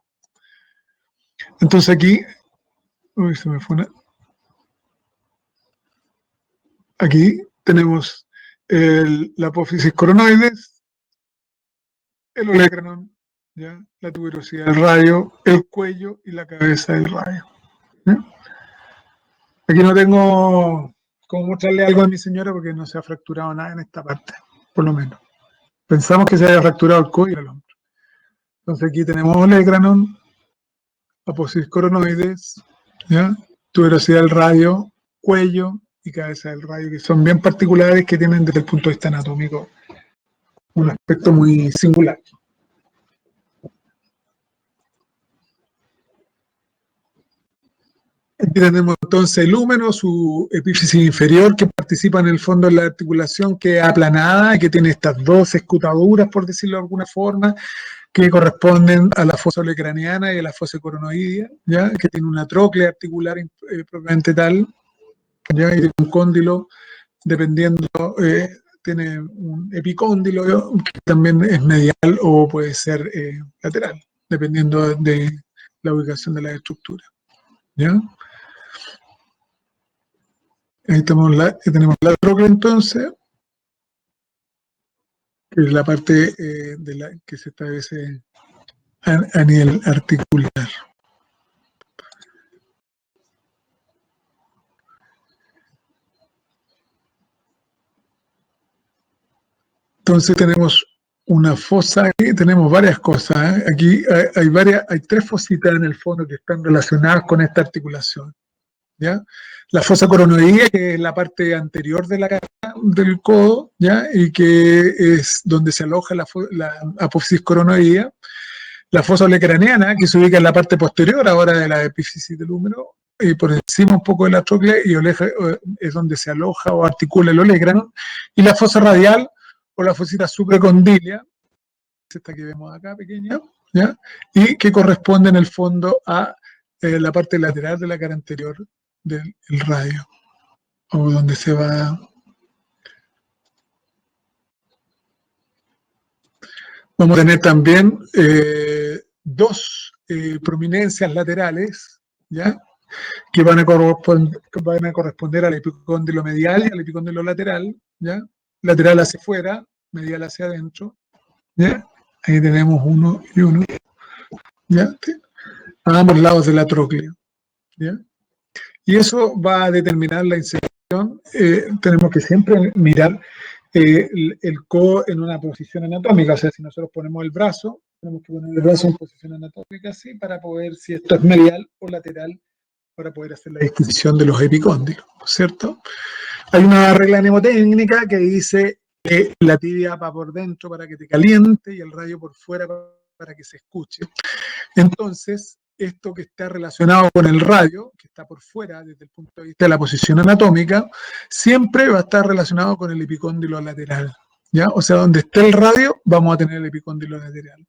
Entonces aquí, uy, se me fue una. Aquí tenemos la apófisis coronoides, el olecranon, ¿ya? La tuberosidad del radio, el cuello y la cabeza del radio. ¿Ya? Aquí no tengo cómo mostrarle algo a mi señora porque no se ha fracturado nada en esta parte, por lo menos. Pensamos que se haya fracturado el cuello al hombro. Entonces aquí tenemos olecranon, apófisis coronoides, ¿ya? Tuberosidad del radio, cuello y cabeza del radio, que son bien particulares, que tienen desde el punto de vista anatómico un aspecto muy singular. Aquí tenemos entonces el húmero, su epífisis inferior, que participa en el fondo de la articulación, que es aplanada, que tiene estas dos escutaduras, por decirlo de alguna forma, que corresponden a la fosa olecraniana y a la fosa coronoidea, ¿ya? Que tiene una tróclea articular propiamente tal, ¿ya? Y tiene un cóndilo, dependiendo, tiene un epicóndilo, ¿ya? Que también es medial o puede ser lateral, dependiendo de la ubicación de la estructura, ¿ya? Ahí tenemos la tróclea entonces, que es la parte que se establece a nivel articular. Entonces tenemos una fosa, aquí tenemos varias cosas, ¿eh? Aquí hay tres fositas en el fondo que están relacionadas con esta articulación, ¿ya? La fosa coronoidea, que es la parte anterior de la del codo, ¿ya? Y que es donde se aloja la apófisis coronoidea. La fosa olecraneana, que se ubica en la parte posterior ahora de la epífisis del húmero, y por encima un poco de la troclea, y es donde se aloja o articula el olecrano. Y la fosa radial, o la fosita supracondilia, esta que vemos acá, pequeña, ¿ya? Y que corresponde en el fondo a la parte lateral de la cara anterior del radio, o donde se va. Vamos a tener también dos prominencias laterales, ¿ya? Que van a corresponder al epicóndilo medial y al epicóndilo lateral, ¿ya? Lateral hacia afuera, medial hacia adentro, ¿ya? Ahí tenemos uno y uno, ¿ya? A ambos lados de la tróclea, ¿ya? Y eso va a determinar la inserción. Tenemos que siempre mirar el codo en una posición anatómica, o sea, si nosotros ponemos el brazo, tenemos que poner el brazo en posición anatómica así para poder, si esto es medial o lateral, para poder hacer la distinción de los epicóndilos, ¿cierto? Hay una regla mnemotécnica que dice que la tibia va por dentro para que te caliente y el radio por fuera para que se escuche. Entonces, esto que está relacionado con el radio, que está por fuera desde el punto de vista de la posición anatómica, siempre va a estar relacionado con el epicóndilo lateral, ¿ya? O sea, donde esté el radio, vamos a tener el epicóndilo lateral.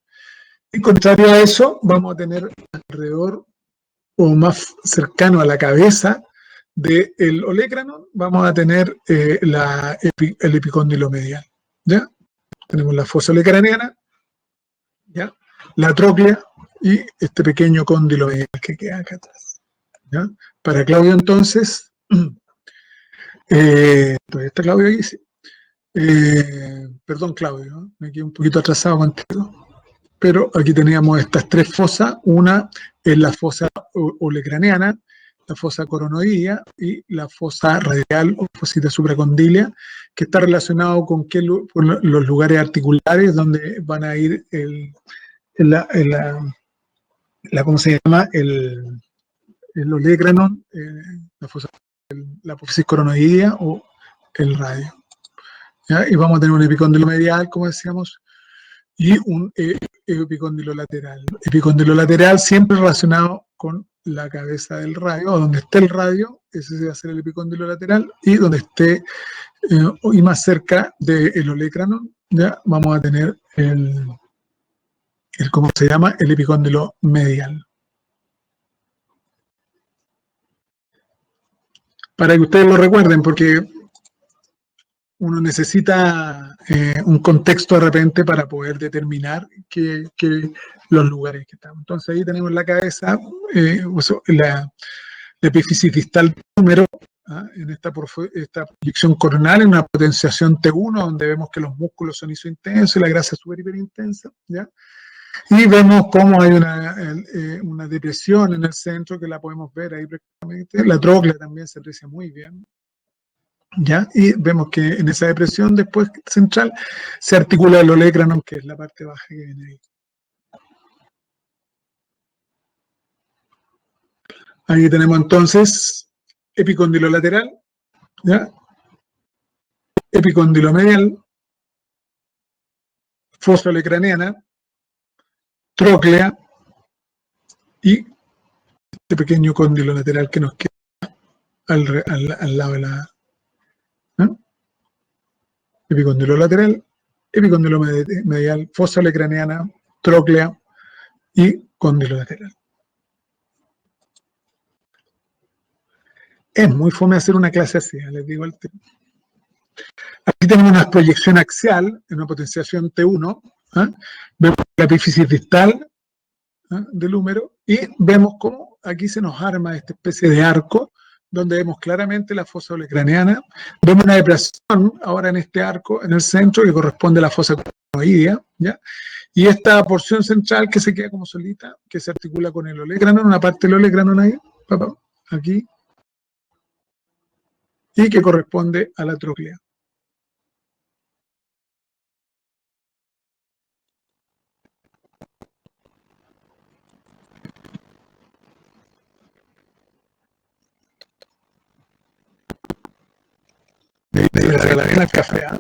Y contrario a eso, vamos a tener alrededor o más cercano a la cabeza del olecrano, vamos a tener el epicóndilo medial, ¿ya? Tenemos la fosa olecraniana, ¿ya? La tróclea y este pequeño cóndilo medial que queda acá atrás, ¿ya? Para Claudio, entonces, ¿todavía está Claudio aquí? Sí. Perdón, Claudio, ¿no? Me quedé un poquito atrasado contigo, pero aquí teníamos estas tres fosas. Una es la fosa olecraniana, la fosa coronoidea y la fosa radial o fosita supracondilia, que está relacionado con, con los lugares articulares donde van a ir la, la, ¿cómo se llama? El olecranon, la apófisis coronoidea o el radio, ¿ya? Y vamos a tener un epicóndilo medial, como decíamos, y un epicóndilo lateral. Epicóndilo lateral siempre relacionado con la cabeza del radio, o donde esté el radio, ese va a ser el epicóndilo lateral, y donde esté, y más cerca del olecranon, ya vamos a tener ¿cómo se llama? El epicóndilo medial. Para que ustedes lo recuerden, porque uno necesita un contexto de repente para poder determinar que los lugares que estamos. Entonces ahí tenemos la cabeza, la epífisis distal número, ¿ah? En esta proyección coronal, en una potenciación T1, donde vemos que los músculos son isointensos y la grasa es súper hiperintensa, ¿ya? Y vemos cómo hay una depresión en el centro que la podemos ver ahí prácticamente. La tróclea también se aprecia muy bien, ¿ya? Y vemos que en esa depresión después central se articula el olecranon, que es la parte baja que viene ahí. Ahí tenemos entonces epicóndilo lateral, ¿ya? Epicóndilo medial, fosa olecraniana, tróclea y este pequeño cóndilo lateral que nos queda al lado de la, ¿no? Epicóndilo lateral, epicóndilo medial, fosa olecraniana, tróclea y cóndilo lateral. Es muy fome hacer una clase así, les digo al tema. Aquí tenemos una proyección axial en una potenciación T1. ¿Eh? Vemos la epífisis distal, del húmero, y vemos cómo aquí se nos arma esta especie de arco donde vemos claramente la fosa olecraniana. Vemos una depresión ahora en este arco, en el centro, que corresponde a la fosa coronoidea, ¿ya? Y esta porción central que se queda como solita, que se articula con el olecranon, una parte del olecranon ahí, aquí, y que corresponde a la tróclea. le regalarían el café, ¿eh?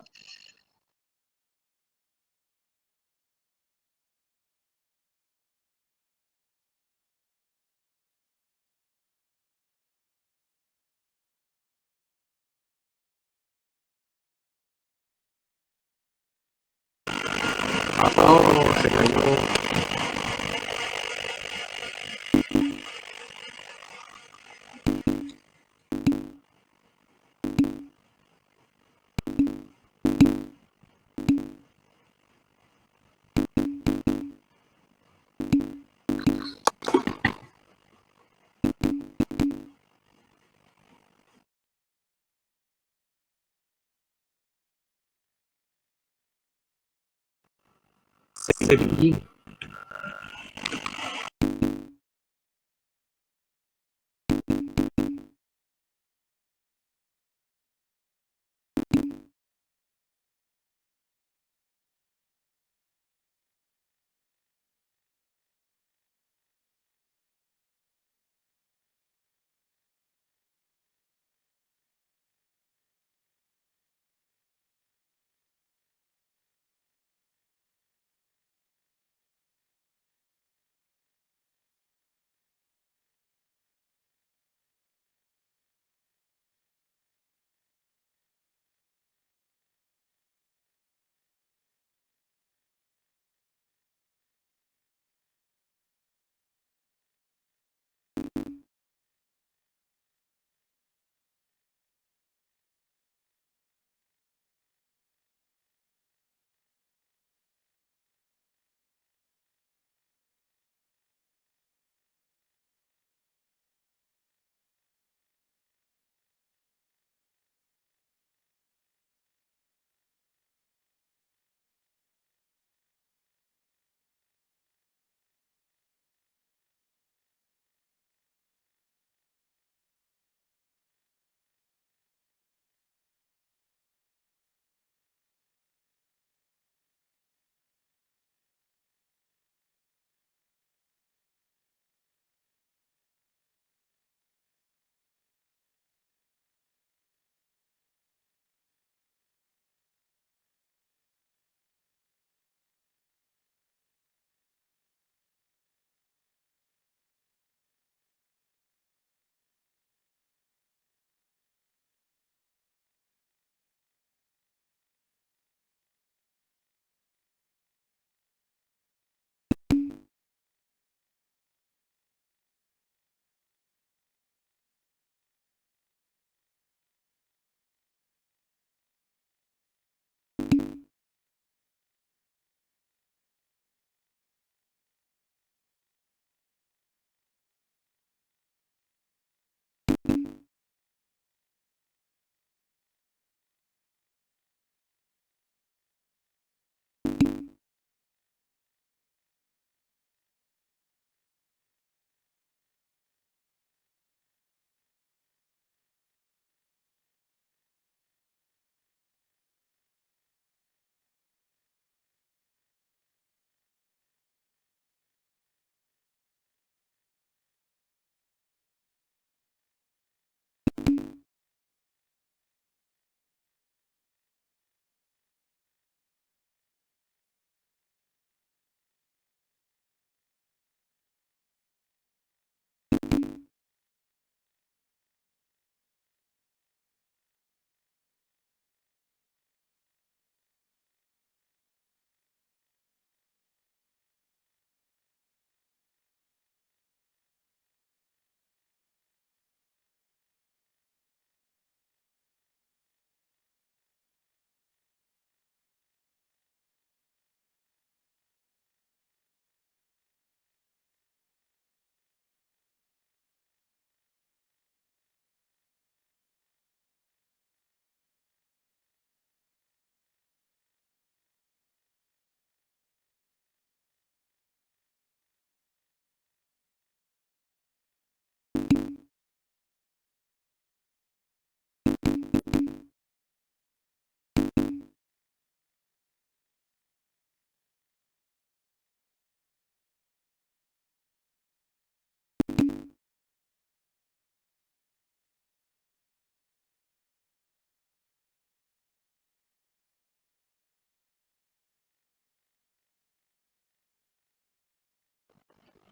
Oh, se cayó. Cepillín.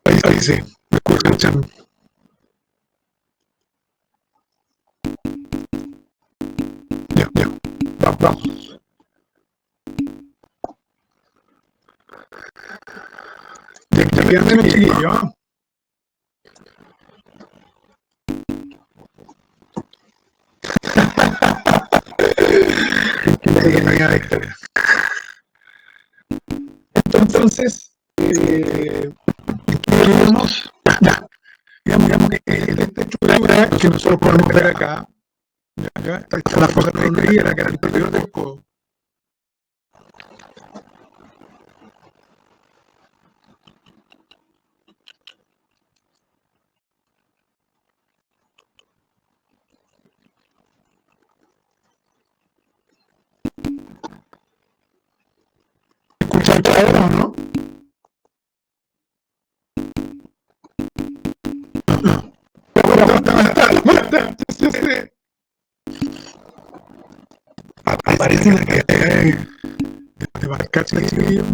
Ahí sí, me escuchan. Ya, vamos. Ya menos chiquillo. Entonces, digamos que esta estructura que nosotros podemos ver acá, esta es la fosa cordillera que era el interior del codo. ¿Escuchan ahora o no? Aparece una cantidad de barcachas de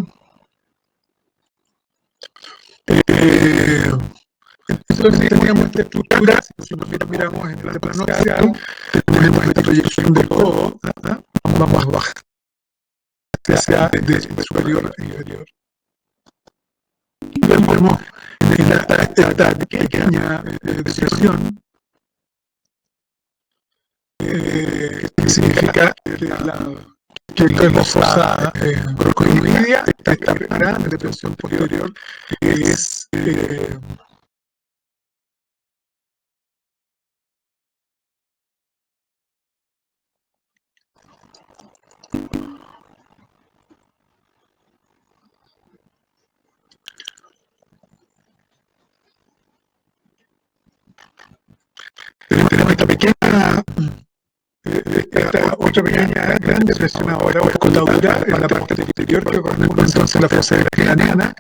entonces teníamos esta estructura, si nosotros miramos en el plano axial, tenemos esta proyección del codo, vamos a bajar hacia de superior a inferior. Vemos en esta pequeña depresión, que significa que esto es la fosa coronilla, esta gran depresión posterior, que es tenemos esta pequeña esta otra pequeña gran depresión ahora o escotadura en la parte exterior que corresponde entonces a la fosa craneana,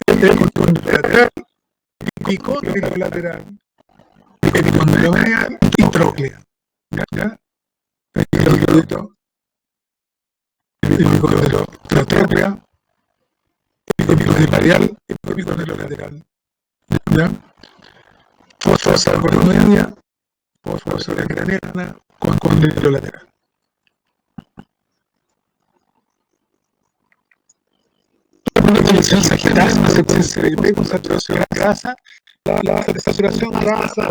el condilo lateral, epicóndilo lateral, epicóndilo medial y tróclea. ¿Ya? Epicóndilo la tróclea, epicóndilo medial, epicóndilo lateral. ¿Ya? Fosa coronaria, fosa craneana con condilo lateral. Una condición sagital, una secuencia de concentración grasa, la saturación grasa,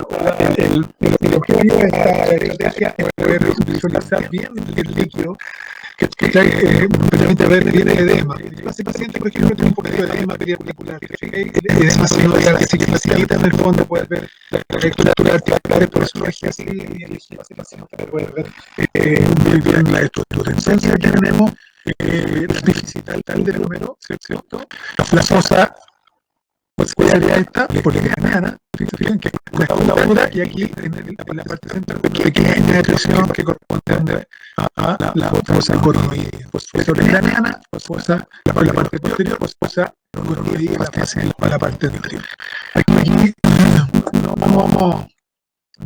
el objetivo de esta estrategia es poder visualizar bien el líquido, que permite ver bien el edema. Ese paciente, por ejemplo, tiene un poquito de edema periarticular. El edema se facilita en el fondo, puedes ver la estructura articular, por eso lo dejé así, y elegí ese paciente para poder ver muy bien la estructura. Entonces, aquí tenemos el déficit tal del número, ¿cierto? La fosa posterior esta, policraniana, que es una escotadura, y aquí en la parte central, pequeña depresión que corresponde a la fosa coronoidea. Fosa policraniana, fosa por la parte posterior, fosa coronoidea, la parte anterior. Aquí no vamos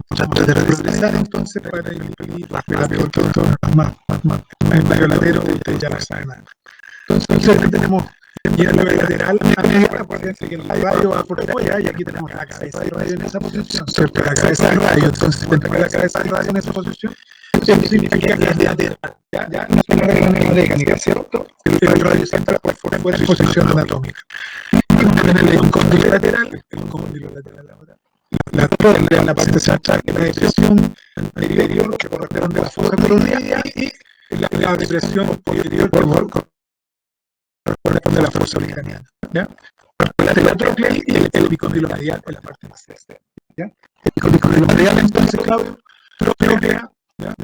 tratar de regresar entonces para ir rápido, más medio latero, ustedes ya lo saben. Entonces aquí tenemos y el lateral a media, acuérdense que el radio va por fuera y aquí tenemos la cabeza del radio en esa posición, ¿cierto? La cabeza del radio, entonces tenemos la cabeza del radio en esa posición, eso significa que es lateral, ya no es una regla mecánica, ¿cierto? El radio central por fuera en posición anatómica. Y tenemos el cóndilo lateral ahora. La tróclea en la parte central, que es la depresión anterior que corresponde a la fosa coronaria, y la depresión posterior corresponde a la fosa policraniana, ¿ya? La tróclea y el epicóndilo medial en la parte más externa, ¿ya? El epicóndilo medial, entonces, Claudio, tróclea, ¿ya?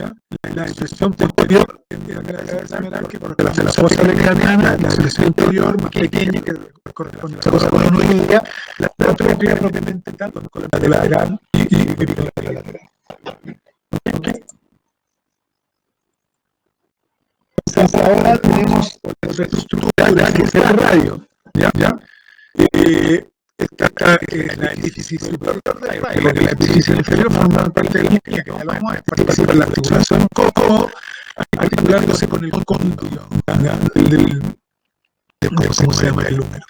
La depresión posterior que corresponde a la fosa policraniana, la depresión interior más pequeña que corresponde a la fosa coronoidea, la tróclea propiamente tal, con la parte lateral y epicóndilo lateral. Entonces ahora tenemos otra estructura que es el radio, ¿ya? Esta es la epífisis superior del radio, porque la epífisis inferior forma parte de la isquia, que ya lo vamos a ver, participa en la articulación coco, articulándose con el cóndilo, ¿cómo se llama el húmero?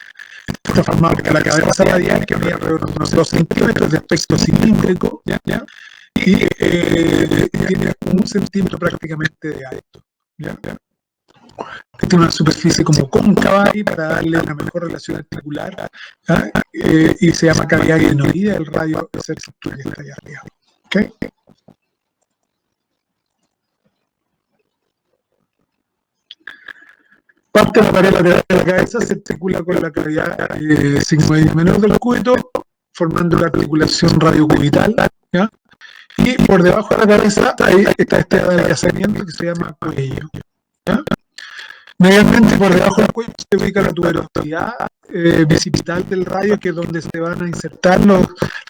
Está formado por la cabeza radial, que mide alrededor de unos 2 centímetros, de aspecto cilíndrico, ¿ya? Y tiene 1 centímetro prácticamente de alto, ¿ya? Tiene una superficie como cóncava y para darle una mejor relación articular, ¿ya? Y se llama cavidad glenoidea del radio septal que está ahí arriba. ¿Okay? Parte de la pared lateral de la cabeza se articula con la cavidad sigmoide menor del cúbito, formando la articulación radiocubital, ¿ya? Y por debajo de la cabeza ahí está este adelgazamiento que se llama cuello, ¿ya? Medialmente por debajo del cuello se ubica la tuberosidad bicipital del radio, que es donde se van a insertar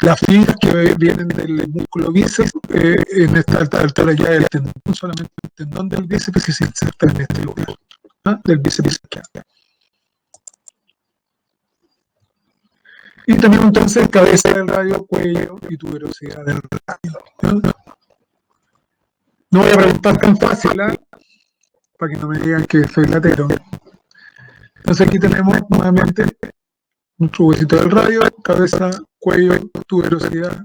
las fibras que vienen del músculo bíceps en esta altura ya del tendón, solamente el tendón del bíceps que se inserta en este lugar, ¿no? Del bíceps izquierdo. Y tenemos entonces cabeza del radio, cuello y tuberosidad del radio, ¿no? No voy a preguntar tan fácil, ¿eh? Para que no me digan que soy latero. Entonces aquí tenemos nuevamente nuestro huesito del radio, cabeza, cuello, tuberosidad,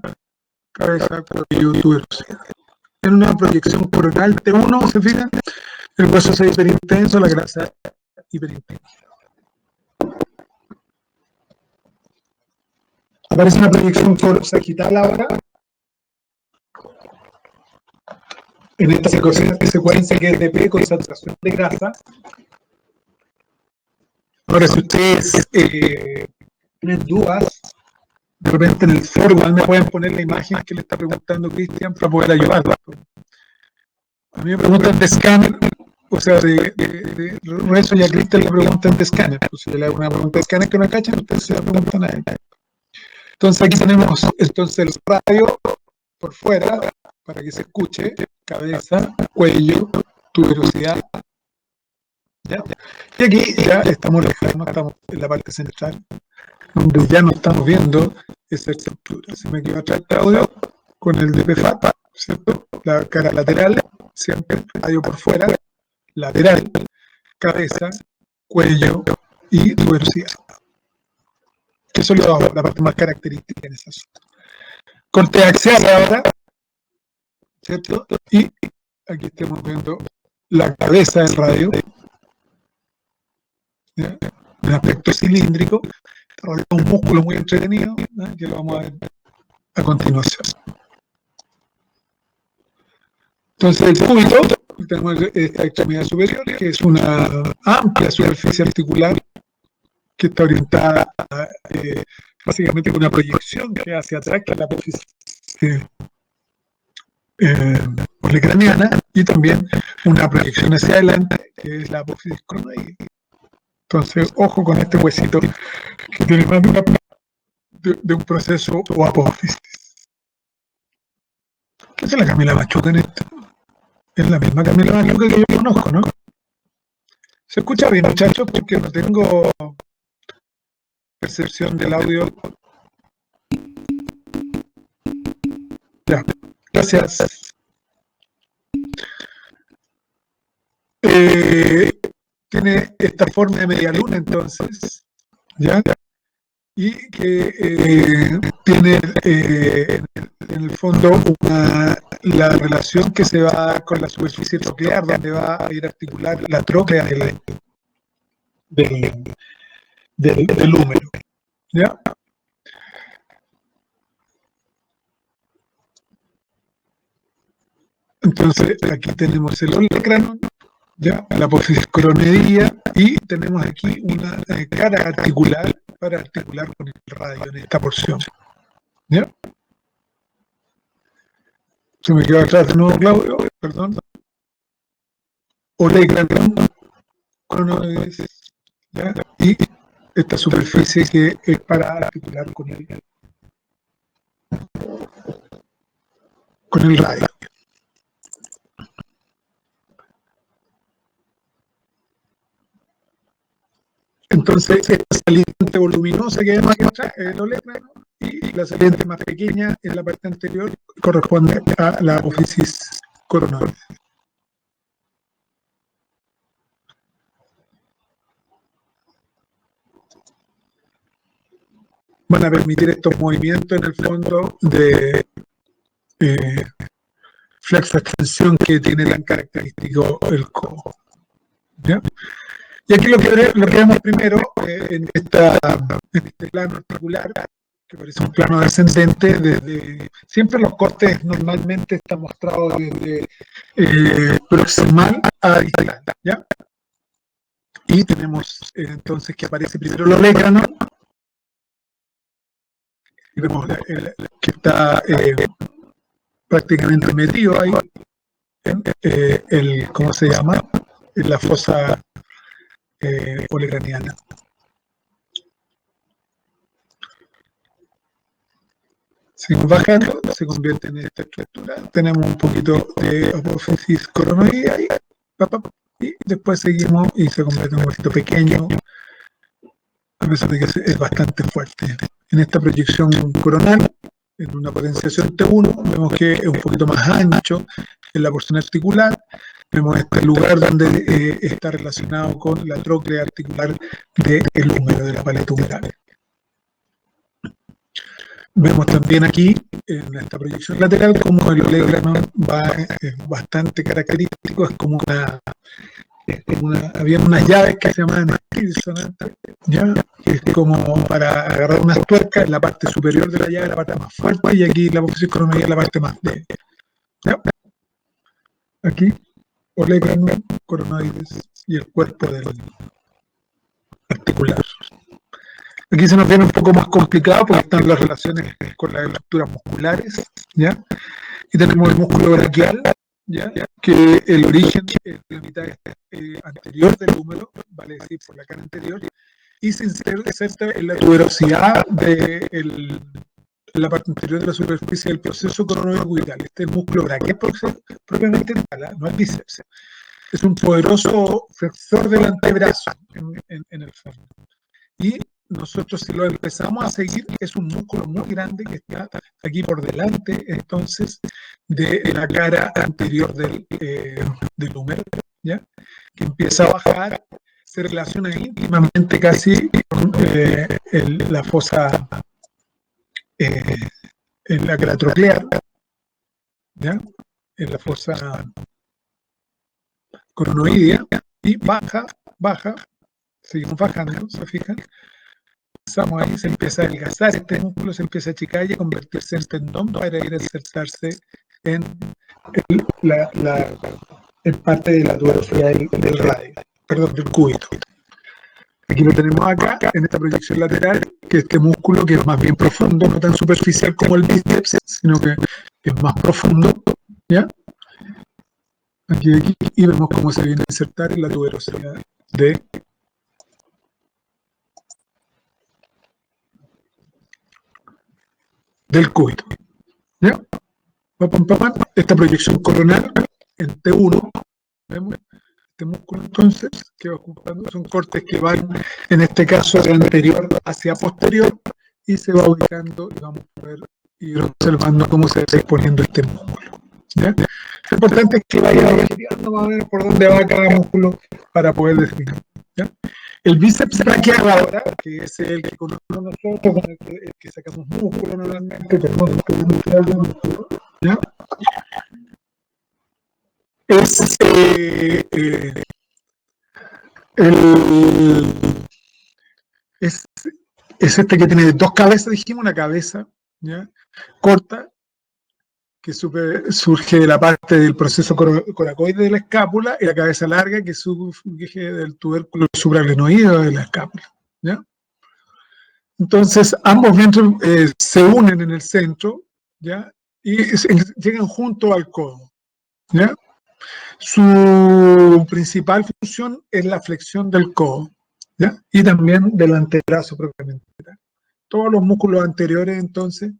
cabeza, cuello, tuberosidad. En una proyección coronal T1, ¿se fijan? El hueso es hiperintenso, la grasa hiperintensa. Aparece una proyección sagital ahora. En esta secuencia que es de P, concentración de grasa. Ahora, si ustedes tienen dudas, de repente en el foro igual me pueden poner la imagen que le está preguntando Cristian para poder ayudar. A mí me preguntan de escáner, o sea, de Rezo y a Cristian le preguntan de escáner. Pues si yo le hago una pregunta de escáner que no cachan, ustedes se la preguntan a él. Entonces aquí tenemos entonces el radio por fuera, para que se escuche, cabeza, cuello, tuberosidad. ¿Ya? Y aquí ya estamos lejos, estamos en la parte central, donde ya no estamos viendo esa estructura. Se me quedó atrás el audio con el de PFAP, ¿cierto? La cara lateral, siempre radio por fuera, lateral, cabeza, cuello y tuberosidad. Eso es la parte más característica en esa zona. Corte axial ahora, ¿cierto? Y aquí estamos viendo la cabeza del radio, ¿ya? Un aspecto cilíndrico, un músculo muy entretenido, ¿no? Que lo vamos a ver a continuación. Entonces el cúbito, tenemos esta extremidad superior, que es una amplia superficie articular que está orientada básicamente con una proyección que hacia atrás, que es la apófisis policraniana, y también una proyección hacia adelante, que es la apófisis cronoide. Entonces, ojo con este huesito que tiene más de un proceso o apófisis. ¿Qué es la Camila Machuca en esto? Es la misma Camila Machuca que yo conozco, ¿no? ¿Se escucha bien, muchachos? Porque no tengo percepción del audio. Ya, gracias. Tiene esta forma de media luna, entonces, ¿ya? Y que tiene en el fondo la relación que se va con la superficie troclear, donde va a ir a articular la tróclea del húmero, ¿ya? Entonces aquí tenemos el olecrano, ya, la apófisis cronoidea, y tenemos aquí una cara articular para articular con el radio en esta porción, ¿ya? Se me quedó atrás de nuevo, Claudio, perdón. Olecrano, cronoides, ¿ya? Y esta superficie que es para articular con el radio. Entonces, esta saliente voluminosa que vemos aquí atrás es el olecrano, y la saliente más pequeña en la parte anterior corresponde a la apófisis coronoide. van a permitir estos movimientos en el fondo de flexo-extensión que tiene tan característico el codo. ¿Ya? Y aquí lo que vemos primero en este plano articular, que parece un plano descendente, siempre los cortes normalmente están mostrados desde proximal a distal, ¿ya? Y tenemos entonces que aparece primero el olecrano, y vemos que está prácticamente metido ahí en ¿cómo se llama? En la fosa olecraniana. Seguimos bajando, se convierte en esta estructura. Tenemos un poquito de apófisis coronoidea ahí, y después seguimos y se convierte en un poquito pequeño, a pesar de que es bastante fuerte. En esta proyección coronal, en una potenciación T1, vemos que es un poquito más ancho en la porción articular. Vemos este lugar donde está relacionado con la tróclea articular del húmero, de la paleta humeral. Vemos también aquí, en esta proyección lateral, como el olecrano es bastante característico, había unas llaves que se llamaban Stilson, ¿ya? Que es como para agarrar unas tuercas en la parte superior de la llave, la parte más fuerte, y aquí la apófisis coronoidea es la parte más débil. ¿Ya? Aquí, olecrano, coronoides y el cuerpo del articular. Aquí se nos viene un poco más complicado porque están las relaciones con las estructuras musculares, ¿ya? Y tenemos el músculo braquial, ¿ya? Que el origen es la mitad anterior del húmero, vale decir, por la cara anterior, y se inserta en la tuberosidad de la parte anterior de la superficie del proceso coronoideo cubital. Este es el músculo braquial propiamente tal, no el bíceps. Es un poderoso flexor del antebrazo en el fondo. Y nosotros, si lo empezamos a seguir, es un músculo muy grande que está aquí por delante, entonces, de la cara anterior del húmero, ¿ya? Que empieza a bajar, se relaciona íntimamente casi con la fosa, en la cratronclear, ¿ya? En la fosa coronoidea, y baja, seguimos bajando, ¿se fijan? Empezamos ahí, se empieza a adelgazar este músculo, se empieza a achicar y a convertirse en tendón para ir a insertarse en, en parte de la tuberosidad del radio, perdón, del cúbito. Aquí lo tenemos acá, en esta proyección lateral, que este músculo que es más bien profundo, no tan superficial como el bíceps, sino que es más profundo, ¿ya? Aquí, y vemos cómo se viene a insertar en la tuberosidad del cúbito, ¿ya? Esta proyección coronal en T1, vemos este músculo entonces que va ocupando, son cortes que van en este caso de anterior hacia posterior y se va ubicando y vamos a poder ir observando cómo se va exponiendo este músculo, ¿ya? Lo importante es que vaya verificando más o menos por dónde va cada músculo para poder definir, ¿ya? El bíceps braquial ahora, que es el que conocemos nosotros, con el que sacamos músculo normalmente, tenemos músculo, ¿ya? Es es este que tiene dos cabezas, dijimos, una cabeza, ¿ya? Corta, que surge de la parte del proceso coracoide de la escápula, y la cabeza larga, que surge del tubérculo supraglenoideo de la escápula, ¿ya? Entonces, ambos miembros se unen en el centro, ¿ya? Y llegan junto al codo, ¿ya? Su principal función es la flexión del codo, ¿ya? Y también del antebrazo propiamente. Todos los músculos anteriores, entonces,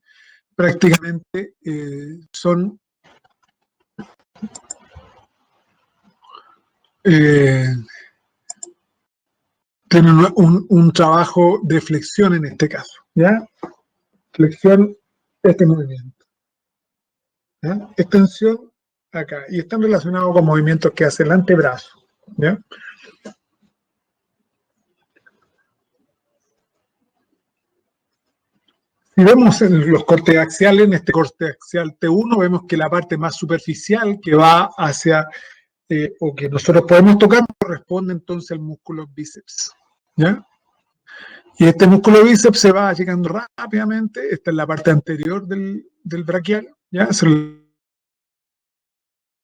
prácticamente tienen un trabajo de flexión en este caso, ¿ya? Flexión, este movimiento, ¿ya? Extensión acá, y están relacionados con movimientos que hace el antebrazo, ¿ya? Si vemos en los cortes axiales, en este corte axial T1, vemos que la parte más superficial que va hacia, o que nosotros podemos tocar, corresponde entonces al músculo bíceps. ¿Ya? Y este músculo bíceps se va llegando rápidamente, esta es la parte anterior del braquial, ¿ya? Se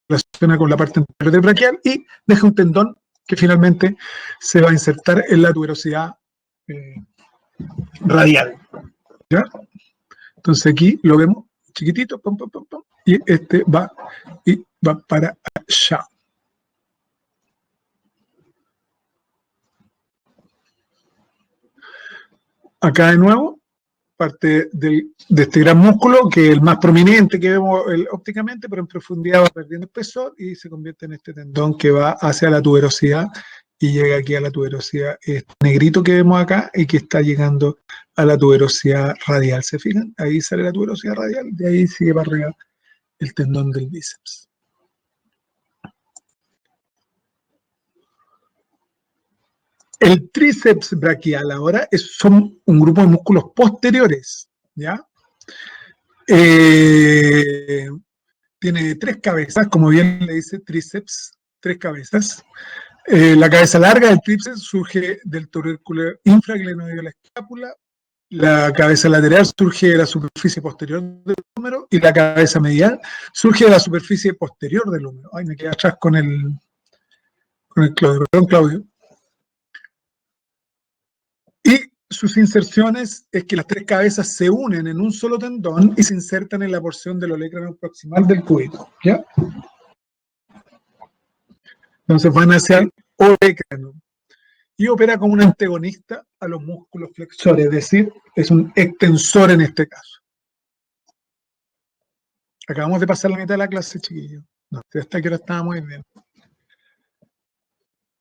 relaciona con la parte anterior del braquial y deja un tendón que finalmente se va a insertar en la tuberosidad radial. ¿Ya? Entonces aquí lo vemos chiquitito, pum, pum, pum, pum, y este va y va para allá. Acá de nuevo, parte de este gran músculo, que es el más prominente que vemos ópticamente, pero en profundidad va perdiendo espesor y se convierte en este tendón que va hacia la tuberosidad y llega aquí a la tuberosidad, este negrito que vemos acá y que está llegando a la tuberosidad radial. ¿Se fijan? Ahí sale la tuberosidad radial, de ahí sigue para arriba el tendón del bíceps. El tríceps braquial ahora son un grupo de músculos posteriores, ¿ya? Tiene tres cabezas, como bien le dice tríceps, tres cabezas. La cabeza larga del tríceps surge del tubérculo infraglenoideo de la escápula, la cabeza lateral surge de la superficie posterior del húmero y la cabeza medial surge de la superficie posterior del húmero. Ay, me quedé atrás con el Claudio, perdón, Claudio. Y sus inserciones es que las tres cabezas se unen en un solo tendón y se insertan en la porción del olecrano proximal del cúbito, ¿ya? Entonces van hacia el olecrano y opera como un antagonista a los músculos flexores, es decir, es un extensor en este caso. Acabamos de pasar la mitad de la clase, chiquillos. No, hasta que ahora estaba muy bien.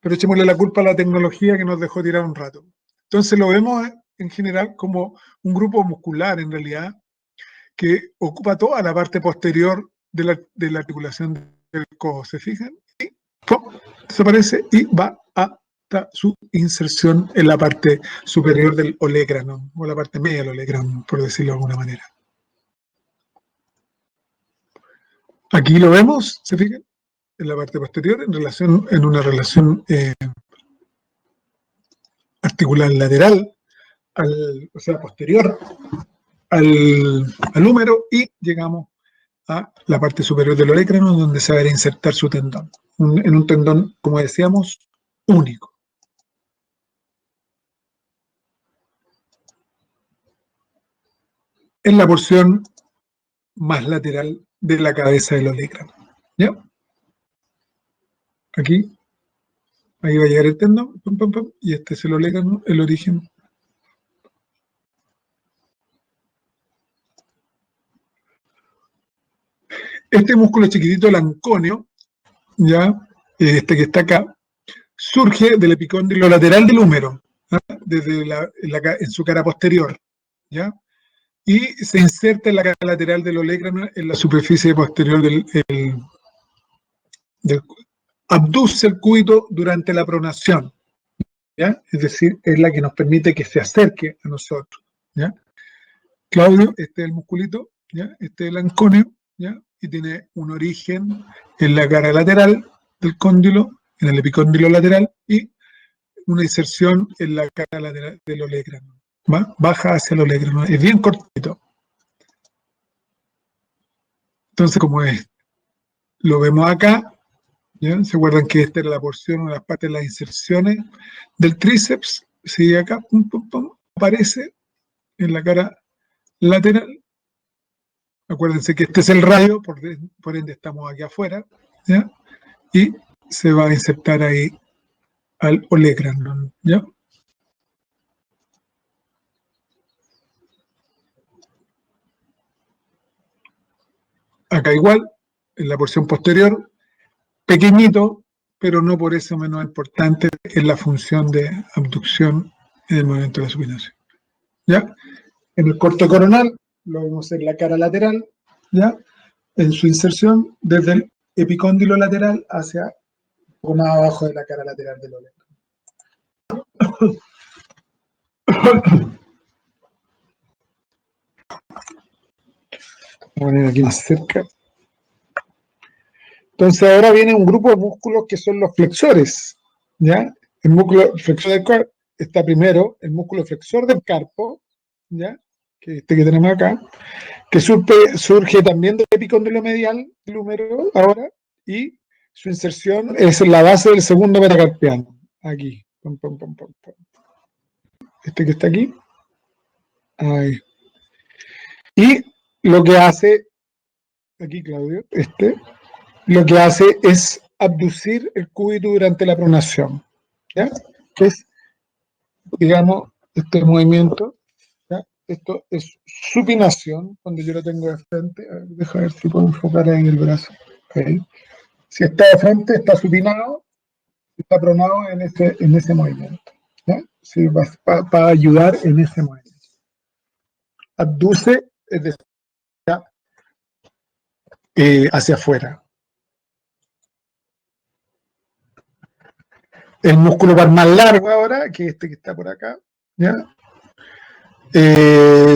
Pero echémosle la culpa a la tecnología que nos dejó tirar un rato. Entonces lo vemos en general como un grupo muscular, en realidad, que ocupa toda la parte posterior de la articulación del codo. ¿Se fijan? Y ¡pum!, desaparece y va hasta su inserción en la parte superior del olecrano, o la parte media del olecrano, por decirlo de alguna manera. Aquí lo vemos, ¿se fijan? En la parte posterior, en una relación articular lateral, o sea, posterior al húmero, y llegamos a la parte superior del olecrano, donde se va a insertar su tendón, en un tendón, como decíamos, único. En la porción más lateral de la cabeza del olecrano. ¿Ya? Aquí, ahí va a llegar el tendón, pum, pum, pum, y este es el olecrano, el origen. Este músculo chiquitito, el ancóneo, ¿ya? Este que está acá, surge del epicóndilo lateral del húmero, ¿ya? Desde en su cara posterior, ¿ya? Y se inserta en la cara lateral del olecrano, en la superficie posterior del abduce el cúbito durante la pronación, ¿ya? Es decir, es la que nos permite que se acerque a nosotros, ¿ya? Claudio, este es el musculito, ¿ya? Este es el ancóneo, ¿ya? Y tiene un origen en la cara lateral del cóndilo, en el epicóndilo lateral, y una inserción en la cara lateral del olecrano. ¿Va? Baja hacia el olecrano, es bien cortito. Entonces, como es, lo vemos acá, ¿ya? ¿Se acuerdan que esta era la porción o la parte de las inserciones del tríceps? Sigue acá, pum, pum, pum, aparece en la cara lateral. Acuérdense que este es el radio, por ende estamos aquí afuera, ¿ya? Y se va a insertar ahí al olecrano, ¿ya? Acá igual, en la porción posterior, pequeñito, pero no por eso menos importante en la función de abducción en el movimiento de la supinación, ¿ya? En el corte coronal, lo vemos en la cara lateral, ¿ya? En su inserción desde el epicóndilo lateral hacia un poco más abajo de la cara lateral del olecrano. Voy a poner aquí más cerca. Entonces ahora viene un grupo de músculos que son los flexores, ¿ya? El músculo flexor del carpo está primero, el músculo flexor del carpo, ¿ya? Que este que tenemos acá, que surge también del epicóndilo medial del húmero ahora, y su inserción es en la base del segundo metacarpiano, aquí. Pum, pum, pum, pum, pum. Este que está aquí. Ahí. Y lo que hace, aquí Claudio, lo que hace es abducir el cúbito durante la pronación, ¿ya? Que es, digamos, este movimiento, ¿ya? Esto es supinación, cuando yo lo tengo de frente. A ver, deja ver si puedo enfocar ahí el brazo. Okay. Si está de frente, está supinado, está pronado en ese movimiento, ¿ya? Sí, para ayudar en ese movimiento. Abduce, es decir, hacia afuera. El músculo palmar largo ahora, que este que está por acá, ¿ya?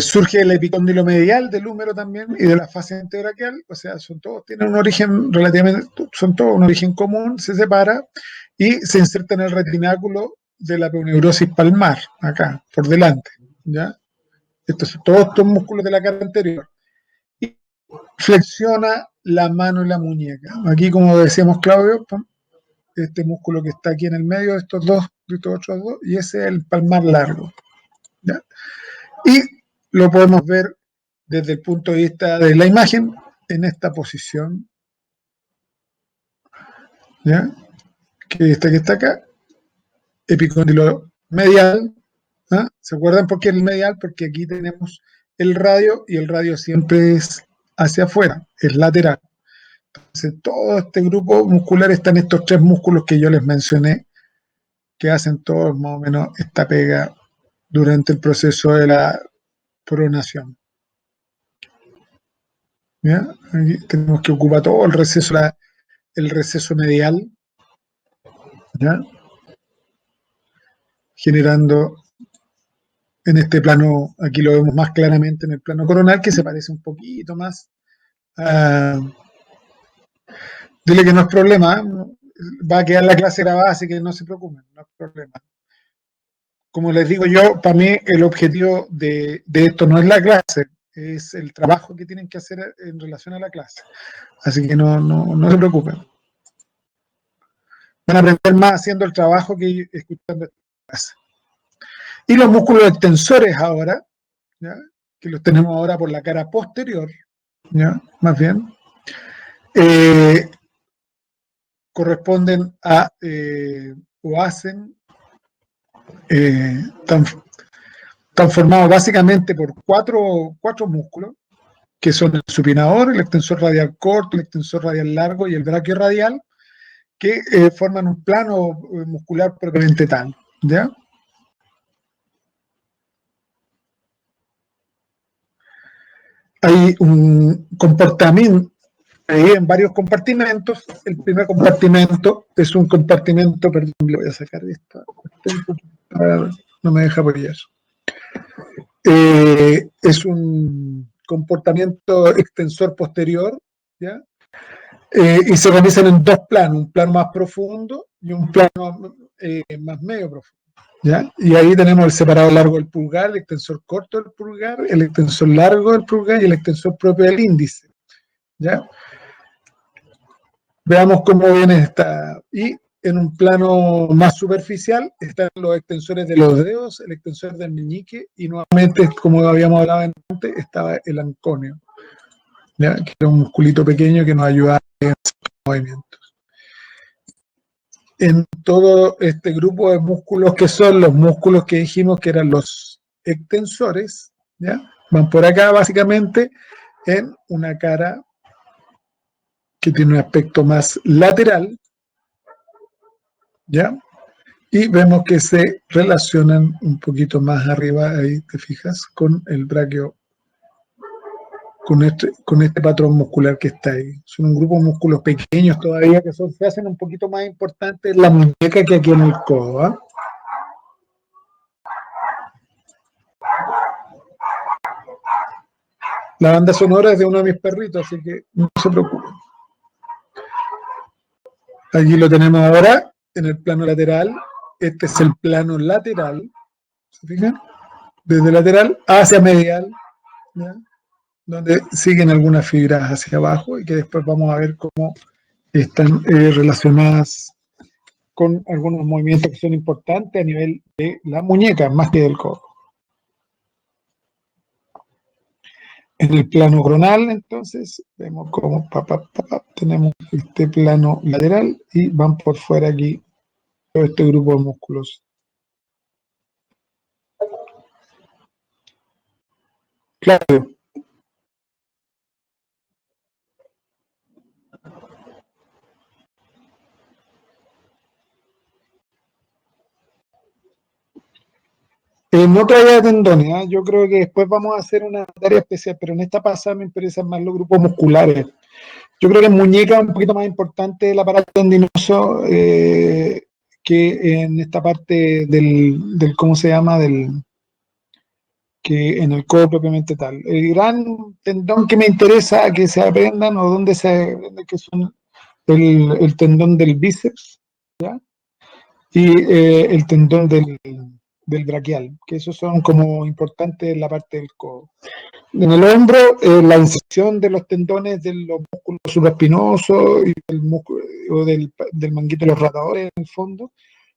Surge el epicóndilo medial del húmero también y de la fase antebraquial, o sea, tienen un origen relativamente, son todos un origen común, se separa y se inserta en el retináculo de la aponeurosis palmar, acá, por delante, ¿ya? Todos estos músculos de la cara anterior. Y flexiona la mano y la muñeca. Aquí, como decíamos Claudio, este músculo que está aquí en el medio de estos otros dos, y ese es el palmar largo, ¿ya? Y lo podemos ver desde el punto de vista de la imagen en esta posición, ¿ya? Que está acá, epicóndilo medial, ¿ah? ¿Se acuerdan por qué el medial? Porque aquí tenemos el radio y el radio siempre es hacia afuera, es lateral. Entonces, todo este grupo muscular está en estos tres músculos que yo les mencioné, que hacen todos más o menos esta pega durante el proceso de la pronación. ¿Ya? Aquí tenemos que ocupar todo el receso medial, ¿ya? Generando en este plano, aquí lo vemos más claramente en el plano coronal, que se parece un poquito más a... Dile que no es problema, ¿eh? Va a quedar la clase grabada, así que no se preocupen, no es problema. Como les digo yo, para mí el objetivo de esto no es la clase, es el trabajo que tienen que hacer en relación a la clase. Así que no se preocupen. Van a aprender más haciendo el trabajo que escuchando esta clase. Y los músculos extensores ahora, ¿ya? Que los tenemos ahora por la cara posterior, ¿ya? Más bien, corresponden a o hacen, están formados básicamente por cuatro músculos, que son el supinador, el extensor radial corto, el extensor radial largo y el braquiorradial, que forman un plano muscular propiamente tal, ¿ya? Hay un comportamiento, en varios compartimentos. El primer compartimento es un compartimento, perdón, le voy a sacar esta, no me deja apoyar. Es un comportamiento extensor posterior, ¿ya? Y se organizan en dos planos, un plano más profundo y un plano más medio profundo, ¿ya? Y ahí tenemos el separador largo del pulgar, el extensor corto del pulgar, el extensor largo del pulgar y el extensor propio del índice, ¿ya? Veamos cómo viene esta. Y en un plano más superficial están los extensores de los dedos, el extensor del meñique y nuevamente, como habíamos hablado antes, estaba el anconio, ¿ya? Que es un musculito pequeño que nos ayuda en estos movimientos. En todo este grupo de músculos, que son los músculos que dijimos que eran los extensores, ¿ya? Van por acá básicamente en una cara que tiene un aspecto más lateral, ¿ya? Y vemos que se relacionan un poquito más arriba, ahí te fijas, con el braquio, con este patrón muscular que está ahí. Son un grupo de músculos pequeños todavía que se hacen un poquito más importantes en la muñeca que aquí en el codo, ¿eh? La banda sonora es de uno de mis perritos, así que no se preocupen. Allí lo tenemos ahora en el plano lateral. Este es el plano lateral. ¿Se fijan? Desde lateral hacia medial, ¿ya? Donde siguen algunas fibras hacia abajo y que después vamos a ver cómo están relacionadas con algunos movimientos que son importantes a nivel de la muñeca, más que del codo. En el plano coronal, entonces, vemos cómo tenemos este plano lateral y van por fuera aquí todo este grupo de músculos. Claro. No traía tendones, ¿eh? Yo creo que después vamos a hacer una tarea especial, pero en esta pasada me interesan más los grupos musculares. Yo creo que en muñeca es un poquito más importante el aparato tendinoso que en esta parte del ¿cómo se llama? Que en el codo propiamente tal. El gran tendón que me interesa que se aprendan o donde se aprende que son el tendón del bíceps, ¿ya? Y el tendón del braquial, que esos son como importantes en la parte del codo. En el hombro, la inserción de los tendones de los músculos supraespinosos y del, músculo, o del manguito de los rotadores en el fondo,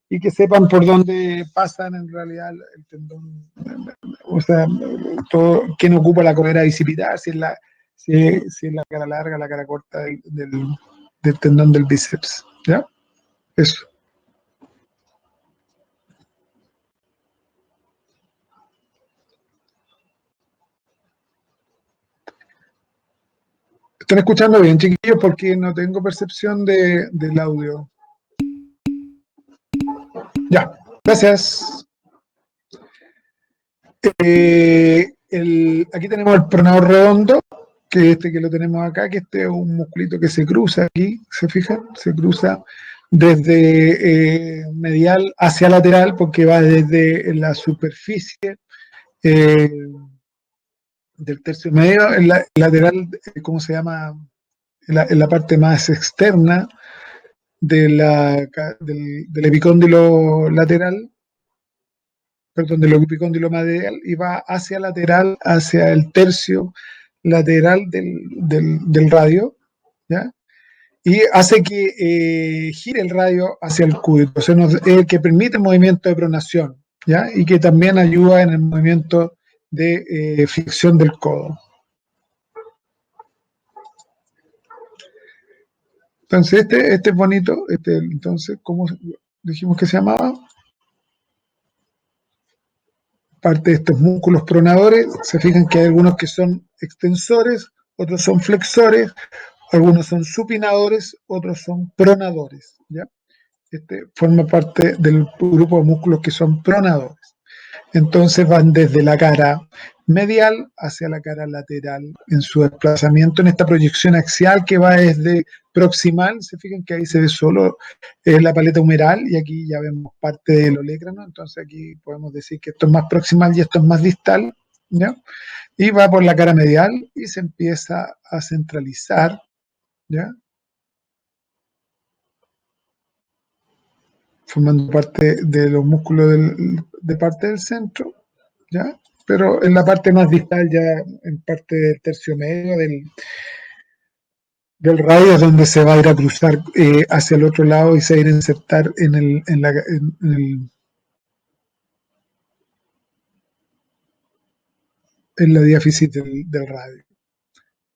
y que sepan por dónde pasan en realidad el tendón, o sea, todo, quién ocupa la cadera bicipital, si es la cara larga, la cara corta del tendón del bíceps. ¿Ya? Eso. ¿Están escuchando bien, chiquillos? Porque no tengo percepción del audio. Ya, gracias. Aquí tenemos el pronador redondo, que este que lo tenemos acá, que este es un musculito que se cruza aquí, ¿se fijan? Se cruza desde medial hacia lateral, porque va desde la superficie eh, del tercio medio, en la lateral, ¿cómo se llama? En la parte más externa del epicóndilo lateral, perdón, del epicóndilo medial, y va hacia lateral, hacia el tercio lateral del radio, ¿ya? Y hace que gire el radio hacia el cúbito, o sea, que permite el movimiento de pronación, ¿ya? Y que también ayuda en el movimiento de flexión del codo. Entonces, este es bonito, entonces, ¿cómo dijimos que se llamaba? Parte de estos músculos pronadores, se fijan que hay algunos que son extensores, otros son flexores, algunos son supinadores, otros son pronadores, ¿ya? Este forma parte del grupo de músculos que son pronadores. Entonces van desde la cara medial hacia la cara lateral en su desplazamiento en esta proyección axial que va desde proximal, se fijan que ahí se ve solo la paleta humeral y aquí ya vemos parte del olecrano, entonces aquí podemos decir que esto es más proximal y esto es más distal, ¿ya? Y va por la cara medial y se empieza a centralizar, ¿ya? Formando parte de los músculos de parte del centro, ¿ya? Pero en la parte más distal, ya en parte del tercio medio del radio, es donde se va a ir a cruzar hacia el otro lado y se va a ir a insertar en la diáfisis del radio.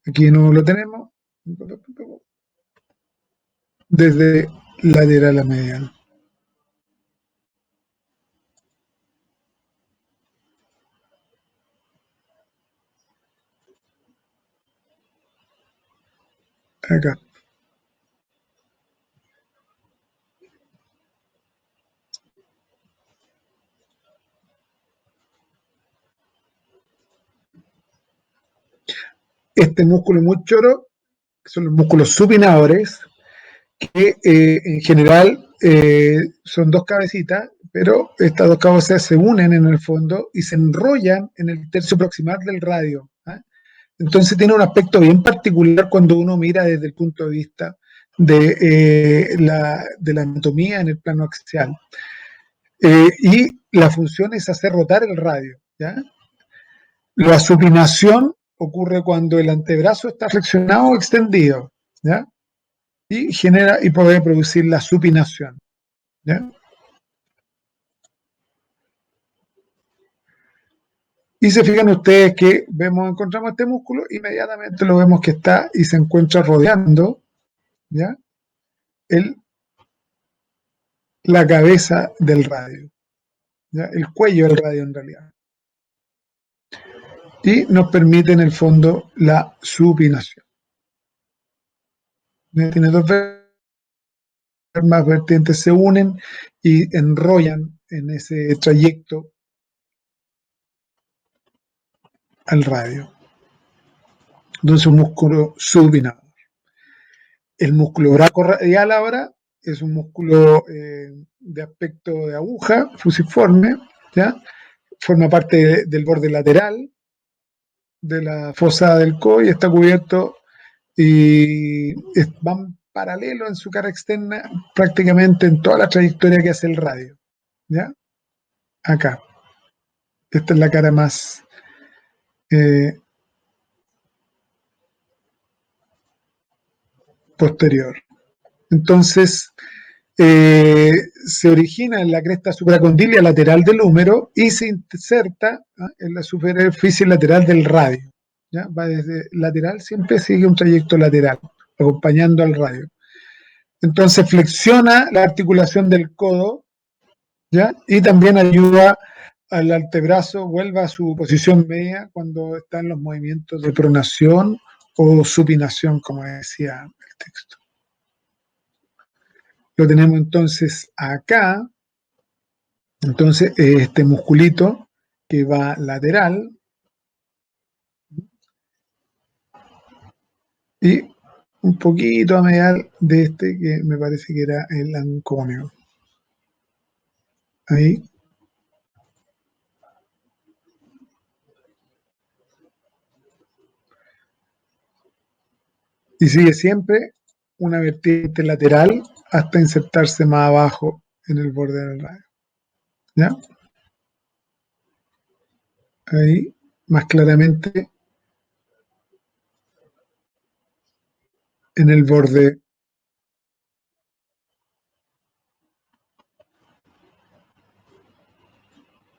Aquí no lo tenemos desde lateral a medial. Acá. Este músculo muy choro, que son los músculos supinadores, que en general son dos cabecitas, pero estas dos cabezas se unen en el fondo y se enrollan en el tercio proximal del radio. ¿eh? Entonces tiene un aspecto bien particular cuando uno mira desde el punto de vista de la anatomía en el plano axial. Y la función es hacer rotar el radio. ¿Ya? La supinación ocurre cuando el antebrazo está flexionado o extendido. ¿Ya? Y genera y puede producir la supinación. ¿Ya? Y se fijan ustedes que encontramos este músculo, inmediatamente lo vemos que está y se encuentra rodeando, ¿ya? El, la cabeza del radio, ¿ya? El cuello del radio en realidad. Y nos permite en el fondo la supinación. Tiene dos más vertientes, se unen y enrollan en ese trayecto al radio. Entonces un músculo supinador. El músculo brachioradial ahora es un músculo de aspecto de aguja, fusiforme, ¿ya? Forma parte del borde lateral de la fosa del codo y está cubierto y van paralelo en su cara externa prácticamente en toda la trayectoria que hace el radio. ¿Ya? Acá. Esta es la cara más posterior. Entonces, se origina en la cresta supracondilia lateral del húmero y se inserta en la superficie lateral del radio. ¿Ya? Va desde lateral, siempre sigue un trayecto lateral, acompañando al radio. Entonces flexiona la articulación del codo, ¿ya? Y también ayuda al antebrazo, vuelva a su posición media cuando está en los movimientos de pronación o supinación, como decía el texto. Lo tenemos entonces acá, entonces este musculito que va lateral y un poquito a medial de este que me parece que era el ancóneo. Ahí. Y sigue siempre una vertiente lateral hasta insertarse más abajo en el borde del radio. ¿Ya? Ahí, más claramente, en el borde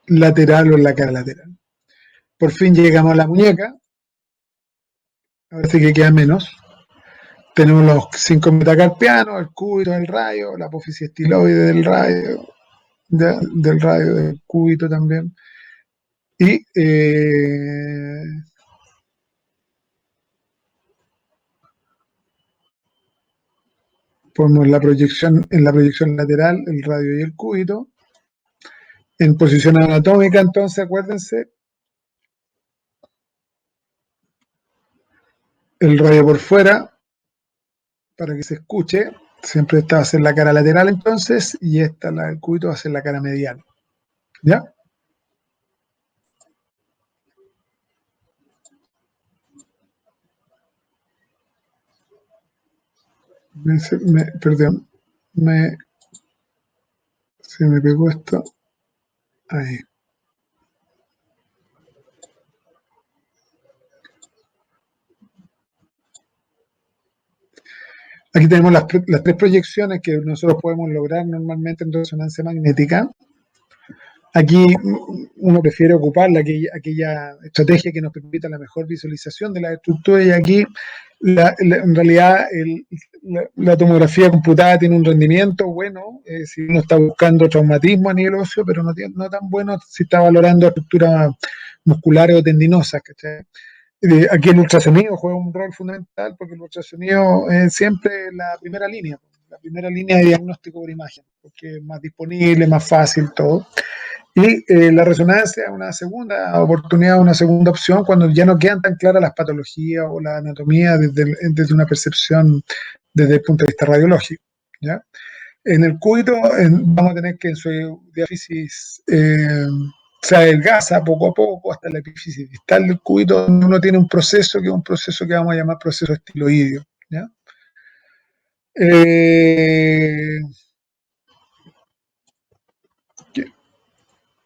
lateral o en la cara lateral. Por fin llegamos a la muñeca. A ver si que queda menos. Tenemos los 5 metacarpianos, el cúbito del radio, la apófisis estiloide del radio, del radio del cúbito también. Y ponemos en la proyección lateral el radio y el cúbito. En posición anatómica, entonces, acuérdense, el radio por fuera, para que se escuche, siempre esta va a ser la cara lateral entonces, y esta, la del cúbito, va a ser la cara medial. ¿Ya? Perdón, se me pegó esto. Ahí. Aquí tenemos las tres proyecciones que nosotros podemos lograr normalmente en resonancia magnética. Aquí uno prefiere ocupar aquella estrategia que nos permita la mejor visualización de la estructura y aquí en realidad la tomografía computada tiene un rendimiento bueno si uno está buscando traumatismo a nivel óseo, pero no tan bueno si está valorando estructuras musculares o tendinosas. ¿Cachai? Aquí el ultrasonido juega un rol fundamental porque el ultrasonido es siempre la primera línea de diagnóstico por imagen, porque es más disponible, más fácil todo. Y la resonancia es una segunda oportunidad, una segunda opción cuando ya no quedan tan claras las patologías o la anatomía desde una percepción desde el punto de vista radiológico. ¿Ya? En el cúbito vamos a tener que en su diáfisis se adelgaza poco a poco hasta la epífisis distal del cúbito, donde uno tiene un proceso que es un proceso que vamos a llamar proceso estiloideo. ¿Ya?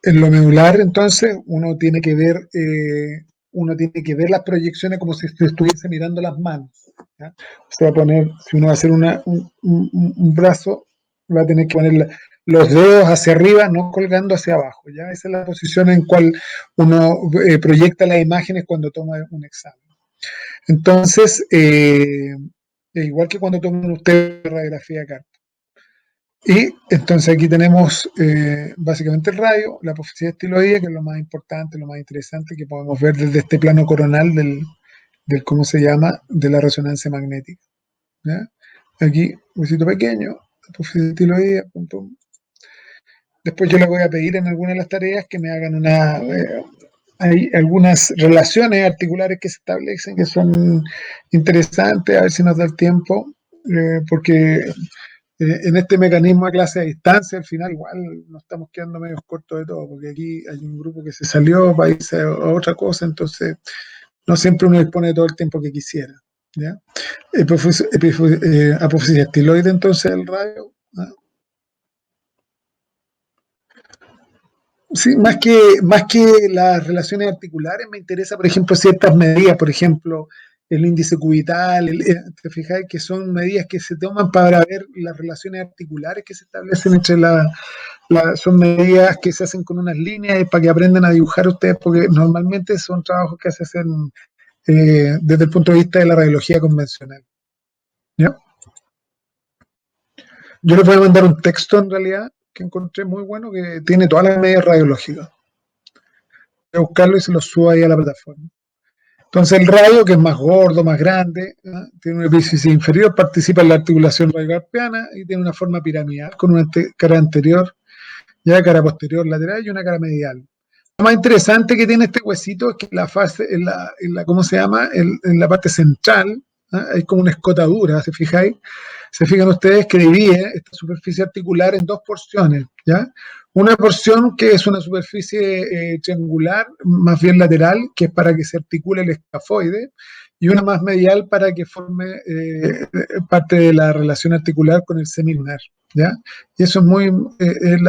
En lo medular, entonces, uno tiene que ver las proyecciones como si se estuviese mirando las manos. ¿Ya? Se va a poner, si uno va a hacer un brazo, va a tener que poner los dedos hacia arriba, no colgando hacia abajo. ¿Ya? Esa es la posición en cual uno proyecta las imágenes cuando toma un examen. Entonces, igual que cuando toman ustedes radiografía acá. Y entonces aquí tenemos básicamente el radio, la apofisis estiloidea, que es lo más importante, lo más interesante que podemos ver desde este plano coronal del ¿cómo se llama?, de la resonancia magnética. ¿Ya? Aquí, un huesito pequeño, apofisis estiloidea, pum, pum. Después yo les voy a pedir en alguna de las tareas que me hagan hay algunas relaciones articulares que se establecen que son interesantes, a ver si nos da el tiempo, porque en este mecanismo de clase a distancia, al final igual nos estamos quedando medio cortos de todo, porque aquí hay un grupo que se salió para irse a otra cosa, entonces no siempre uno dispone de todo el tiempo que quisiera. ¿Ya? Apofisis estiloide, entonces el radio. ¿Ah? Sí, más que las relaciones articulares, me interesa, por ejemplo, ciertas medidas, por ejemplo, el índice cubital, te fijáis que son medidas que se toman para ver las relaciones articulares que se establecen entre son medidas que se hacen con unas líneas para que aprendan a dibujar ustedes, porque normalmente son trabajos que se hacen desde el punto de vista de la radiología convencional. ¿Ya? Yo les voy a mandar un texto en realidad que encontré muy bueno que tiene todas las medidas radiológicas. Voy a buscarlo y se lo subo ahí a la plataforma. Entonces el radio, que es más gordo, más grande, ¿eh? Tiene una epífisis inferior, participa en la articulación radiocarpiana y tiene una forma piramidal con una cara anterior, ya cara posterior lateral y una cara medial. Lo más interesante que tiene este huesito es que la fase, ¿cómo se llama? En la parte central, ¿eh? Hay como una escotadura, ¿se fijáis? Se fijan ustedes que divide esta superficie articular en dos porciones, ¿ya? Una porción que es una superficie triangular, más bien lateral, que es para que se articule el escafoide, y una más medial para que forme parte de la relación articular con el semilunar, ¿ya? Y eso es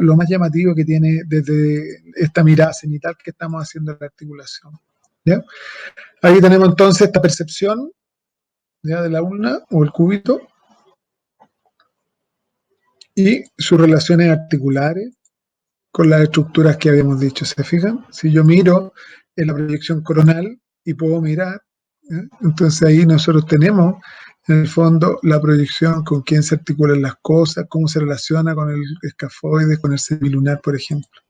lo más llamativo que tiene desde esta mirada cenital que estamos haciendo en la articulación, ¿ya? Ahí tenemos entonces esta percepción, ¿ya?, de la ulna o el cúbito, y sus relaciones articulares con las estructuras que habíamos dicho. ¿Se fijan? Si yo miro en la proyección coronal y puedo mirar, ¿eh? Entonces ahí nosotros tenemos en el fondo la proyección con quién se articulan las cosas, cómo se relaciona con el escafoide, con el semilunar, por ejemplo.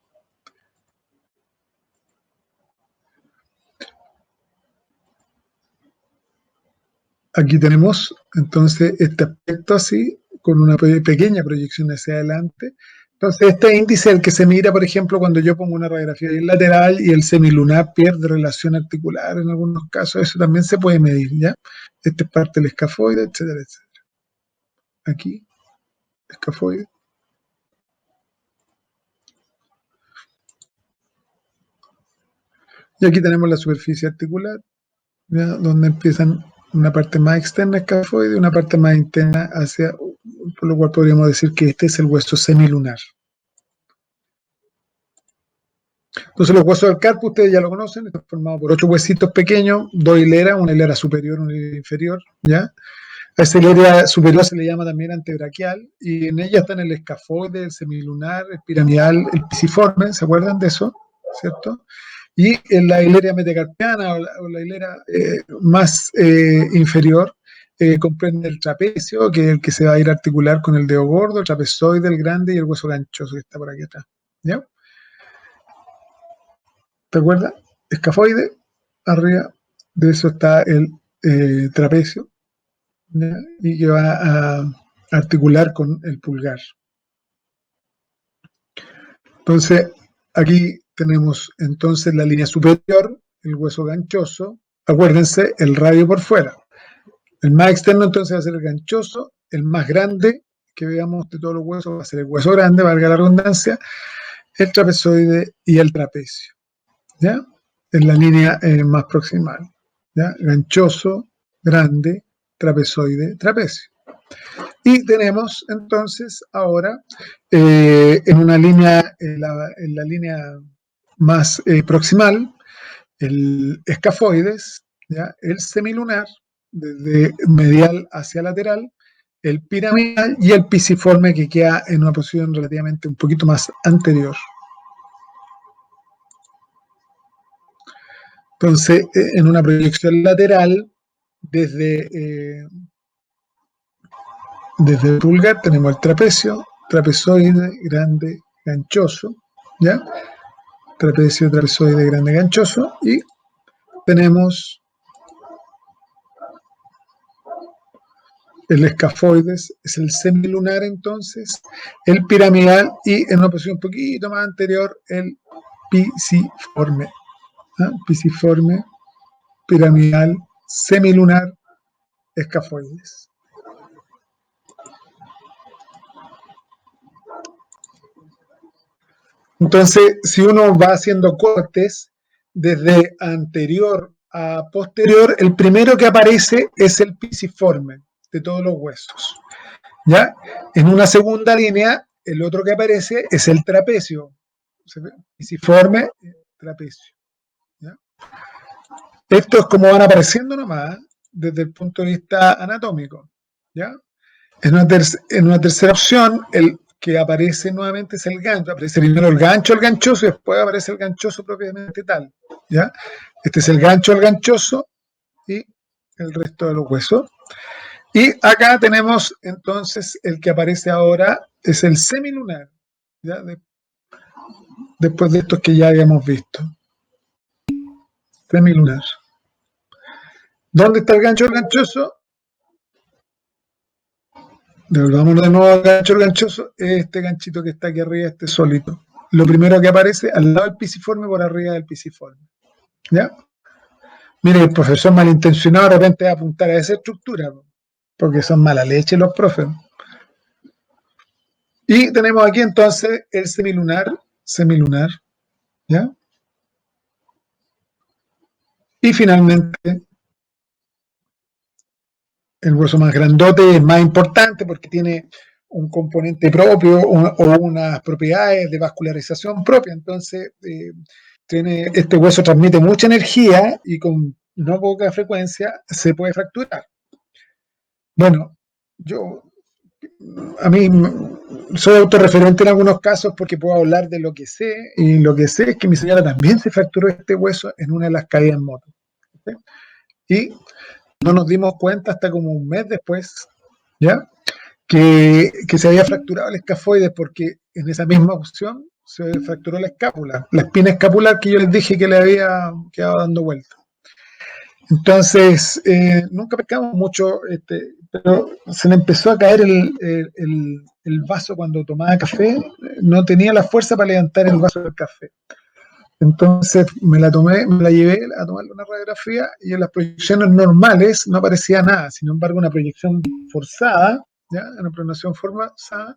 Aquí tenemos entonces este aspecto así, con una pequeña proyección hacia adelante. Entonces este índice es el que se mira, por ejemplo, cuando yo pongo una radiografía lateral y el semilunar pierde relación articular en algunos casos, eso también se puede medir, ¿ya? Esta es parte del escafoide, etcétera, etcétera. Aquí, escafoide. Y aquí tenemos la superficie articular, ¿ya?, donde empiezan una parte más externa escafoide y una parte más interna hacia, por lo cual podríamos decir que este es el hueso semilunar. Entonces los huesos del carpo ustedes ya lo conocen, están formados por 8 huesitos pequeños, 2 hileras, una hilera superior, una hilera inferior, ¿ya? A esa hilera superior se le llama también antebraquial, y en ella están el escafoide, el semilunar, el piramidal, el pisiforme, ¿se acuerdan de eso? ¿Cierto? Y en la hilera metacarpiana o la hilera más inferior comprende el trapecio, que es el que se va a ir a articular con el dedo gordo, el trapezoide, el grande y el hueso ganchoso que está por aquí atrás. ¿Ya? ¿Te acuerdas? Escafoide, arriba de eso está el trapecio, ¿ya?, y que va a articular con el pulgar. Entonces, aquí tenemos entonces la línea superior, el hueso ganchoso, acuérdense, el radio por fuera. El más externo entonces va a ser el ganchoso, el más grande que veamos de todos los huesos va a ser el hueso grande, valga la redundancia, el trapezoide y el trapecio, ¿ya? En la línea más proximal, ¿ya? Ganchoso, grande, trapezoide, trapecio. Y tenemos entonces ahora en una línea, en la línea más proximal, el escafoides, ¿ya? El semilunar, desde medial hacia lateral, el piramidal y el pisiforme que queda en una posición relativamente un poquito más anterior. Entonces, en una proyección lateral, desde el pulgar tenemos el trapecio, trapezoide, grande, ganchoso, ¿ya? Trapecio, trapezoide, grande, ganchoso, y tenemos el escafoides, es el semilunar entonces, el piramidal y en una posición un poquito más anterior el pisiforme, ¿ah? Pisiforme, piramidal, semilunar, escafoides. Entonces, si uno va haciendo cortes desde anterior a posterior, el primero que aparece es el pisiforme de todos los huesos. ¿Ya? En una segunda línea, el otro que aparece es el trapecio. Pisiforme, trapecio. ¿Ya? Esto es como van apareciendo nomás desde el punto de vista anatómico. ¿Ya? En una tercera opción, el que aparece nuevamente es el gancho. Aparece primero el gancho, el ganchoso, y después aparece el ganchoso propiamente tal. ¿Ya? Este es el gancho, el ganchoso y el resto de los huesos. Y acá tenemos entonces el que aparece ahora es el semilunar, ¿ya? Después de estos que ya habíamos visto. Semilunar. ¿Dónde está el gancho, el ganchoso? Devolvamos de nuevo al gancho, el ganchoso. Este ganchito que está aquí arriba, este solito. Lo primero que aparece al lado del pisiforme, por arriba del pisiforme. ¿Ya? Mire, el profesor malintencionado de repente va a apuntar a esa estructura, porque son mala leche los profes. Y tenemos aquí entonces el semilunar, ¿ya? Y finalmente el hueso más grandote es más importante porque tiene un componente propio o unas propiedades de vascularización propia. Entonces, este hueso transmite mucha energía y con no poca frecuencia se puede fracturar. Bueno, a mí soy autorreferente en algunos casos porque puedo hablar de lo que sé, y lo que sé es que mi señora también se fracturó este hueso en una de las caídas en moto. ¿Sí? Y no nos dimos cuenta hasta como un mes después, ¿ya? Que se había fracturado el escafoides porque en esa misma opción se fracturó la escápula, la espina escapular que yo les dije que le había quedado dando vuelta. Entonces, nunca pescamos mucho, pero se le empezó a caer el vaso cuando tomaba café, no tenía la fuerza para levantar el vaso del café. Entonces me la llevé a tomarle una radiografía y en las proyecciones normales no aparecía nada. Sin embargo, una proyección forzada, ¿ya? Una proyección forzada,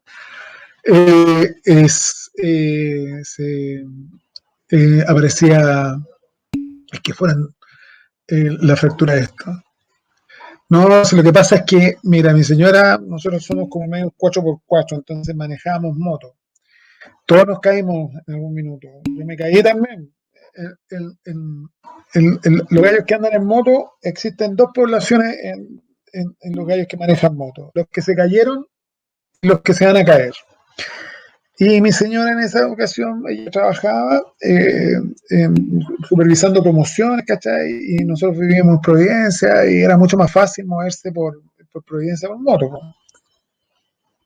aparecía que fueran la fractura de esto. No, lo que pasa es que, mira, mi señora, nosotros somos como medio 4x4, entonces manejábamos moto. Todos nos caímos en algún minuto. Yo me caí también. Los gallos que andan en moto, existen dos poblaciones en los gallos que manejan moto: los que se cayeron y los que se van a caer. Y mi señora en esa ocasión, ella trabajaba supervisando promociones, ¿cachai? Y nosotros vivíamos en Providencia y era mucho más fácil moverse por Providencia con moto, ¿no?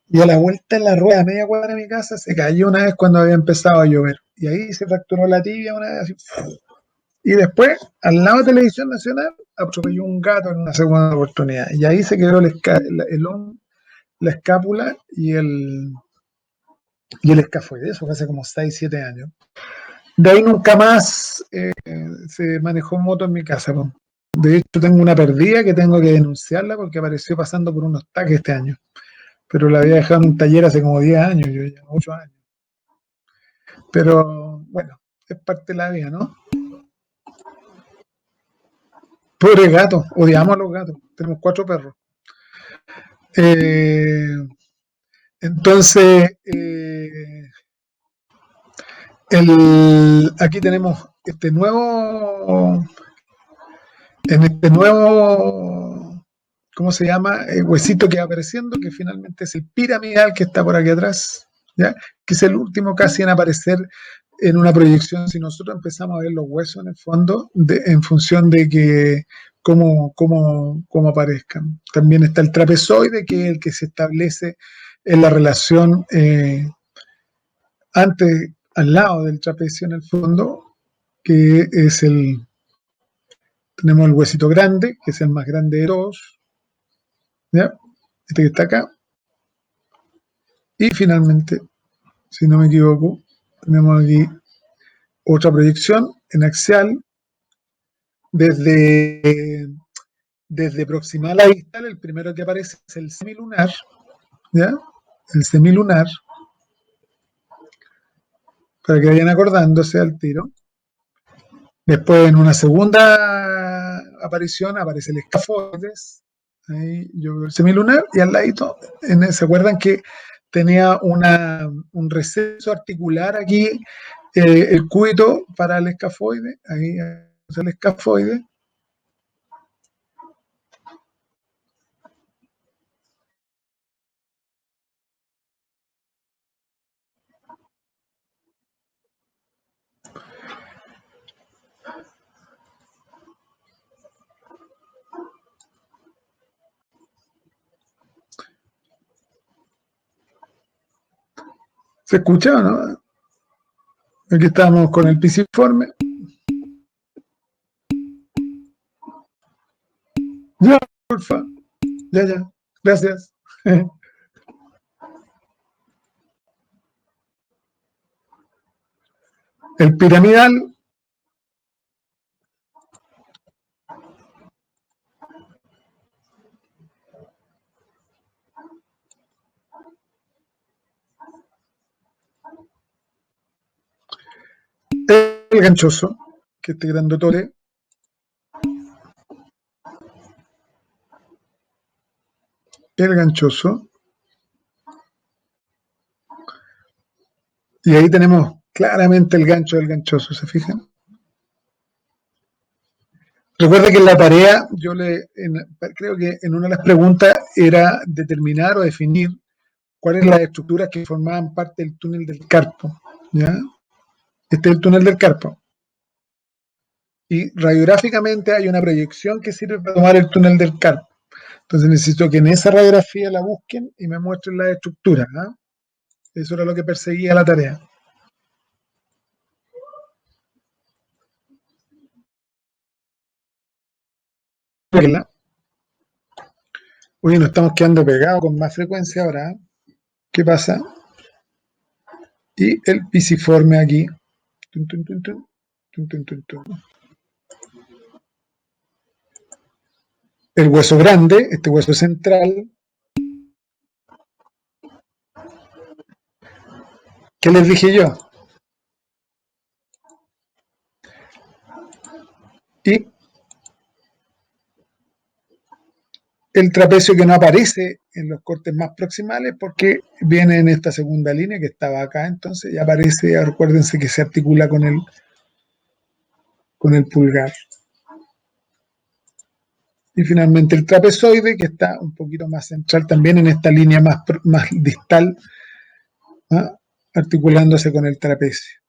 Y a la vuelta en la rueda, a media cuadra de mi casa, se cayó una vez cuando había empezado a llover. Y ahí se fracturó la tibia una vez así. Y después, al lado de Televisión Nacional, atropelló un gato en una segunda oportunidad. Y ahí se quedó la escápula y el escafoide. Eso fue hace como 6, 7 años. De ahí nunca más se manejó moto en mi casa. ¿No? De hecho, tengo una perdida que tengo que denunciarla porque apareció pasando por unos taques este año. Pero la había dejado en un taller hace como 10 años, yo ya 8 años. Pero bueno, es parte de la vida, ¿no? Pobre gato, odiamos a los gatos. Tenemos 4 perros. Eh, entonces, aquí tenemos en este nuevo, ¿cómo se llama? Huesito que va apareciendo, que finalmente es el piramidal que está por aquí atrás, ¿ya? Que es el último casi en aparecer en una proyección. Si nosotros empezamos a ver los huesos en el fondo, en función de que cómo aparezcan. También está el trapezoide, que es el que se establece en la relación antes, al lado del trapecio en el fondo, que es tenemos el huesito grande, que es el más grande de todos, ¿ya? Este que está acá. Y finalmente, si no me equivoco, tenemos aquí otra proyección en axial desde, desde proximal a distal. El primero que aparece es el semilunar, ¿ya? El semilunar, para que vayan acordándose al tiro. Después, en una segunda aparición, aparece el escafoides. Ahí yo veo el semilunar y al ladito, ¿se acuerdan que tenía un receso articular aquí, el cúbito para el escafoide? Ahí es el escafoide. ¿Se escucha o no? Aquí estamos con el pisiforme. Ya, porfa. Ya. Gracias. El piramidal, el ganchoso, que este grandotore, el ganchoso. Y ahí tenemos claramente el gancho del ganchoso, ¿se fijan? Recuerda que en la tarea, creo que en una de las preguntas era determinar o definir cuáles las estructuras que formaban parte del túnel del carpo, ¿ya? Este es el túnel del carpo. Y radiográficamente hay una proyección que sirve para tomar el túnel del carpo. Entonces necesito que en esa radiografía la busquen y me muestren las estructuras, ¿ah? Eso era lo que perseguía la tarea. Oye, nos estamos quedando pegados con más frecuencia ahora, ¿eh? ¿Qué pasa? Y el pisiforme aquí. Tun, tun, tun, tun, tun, tun, tun. El hueso grande, este hueso central. ¿Qué les dije yo? Y el trapecio que no aparece en los cortes más proximales porque viene en esta segunda línea que estaba acá, entonces ya aparece, acuérdense que se articula con el pulgar. Y finalmente el trapezoide, que está un poquito más central también en esta línea más distal, ¿ah? Articulándose con el trapecio.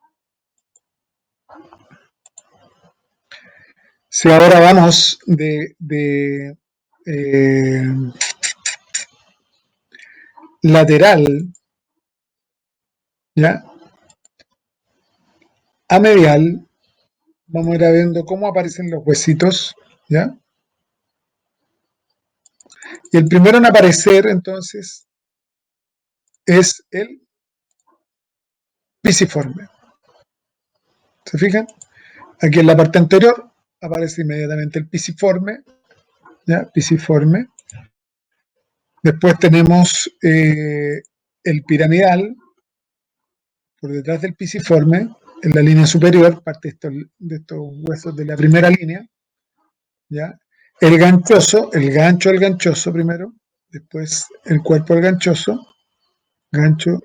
Si ahora vamos de lateral, ¿ya? A medial, vamos a ir viendo cómo aparecen los huesitos, ¿ya? Y el primero en aparecer, entonces, es el pisiforme. ¿Se fijan? Aquí en la parte anterior aparece inmediatamente el pisiforme, ¿ya? Pisiforme. Después tenemos el piramidal, por detrás del pisiforme, en la línea superior, parte de estos huesos de la primera línea, ¿ya? El ganchoso, el gancho del ganchoso primero, después el cuerpo del ganchoso, gancho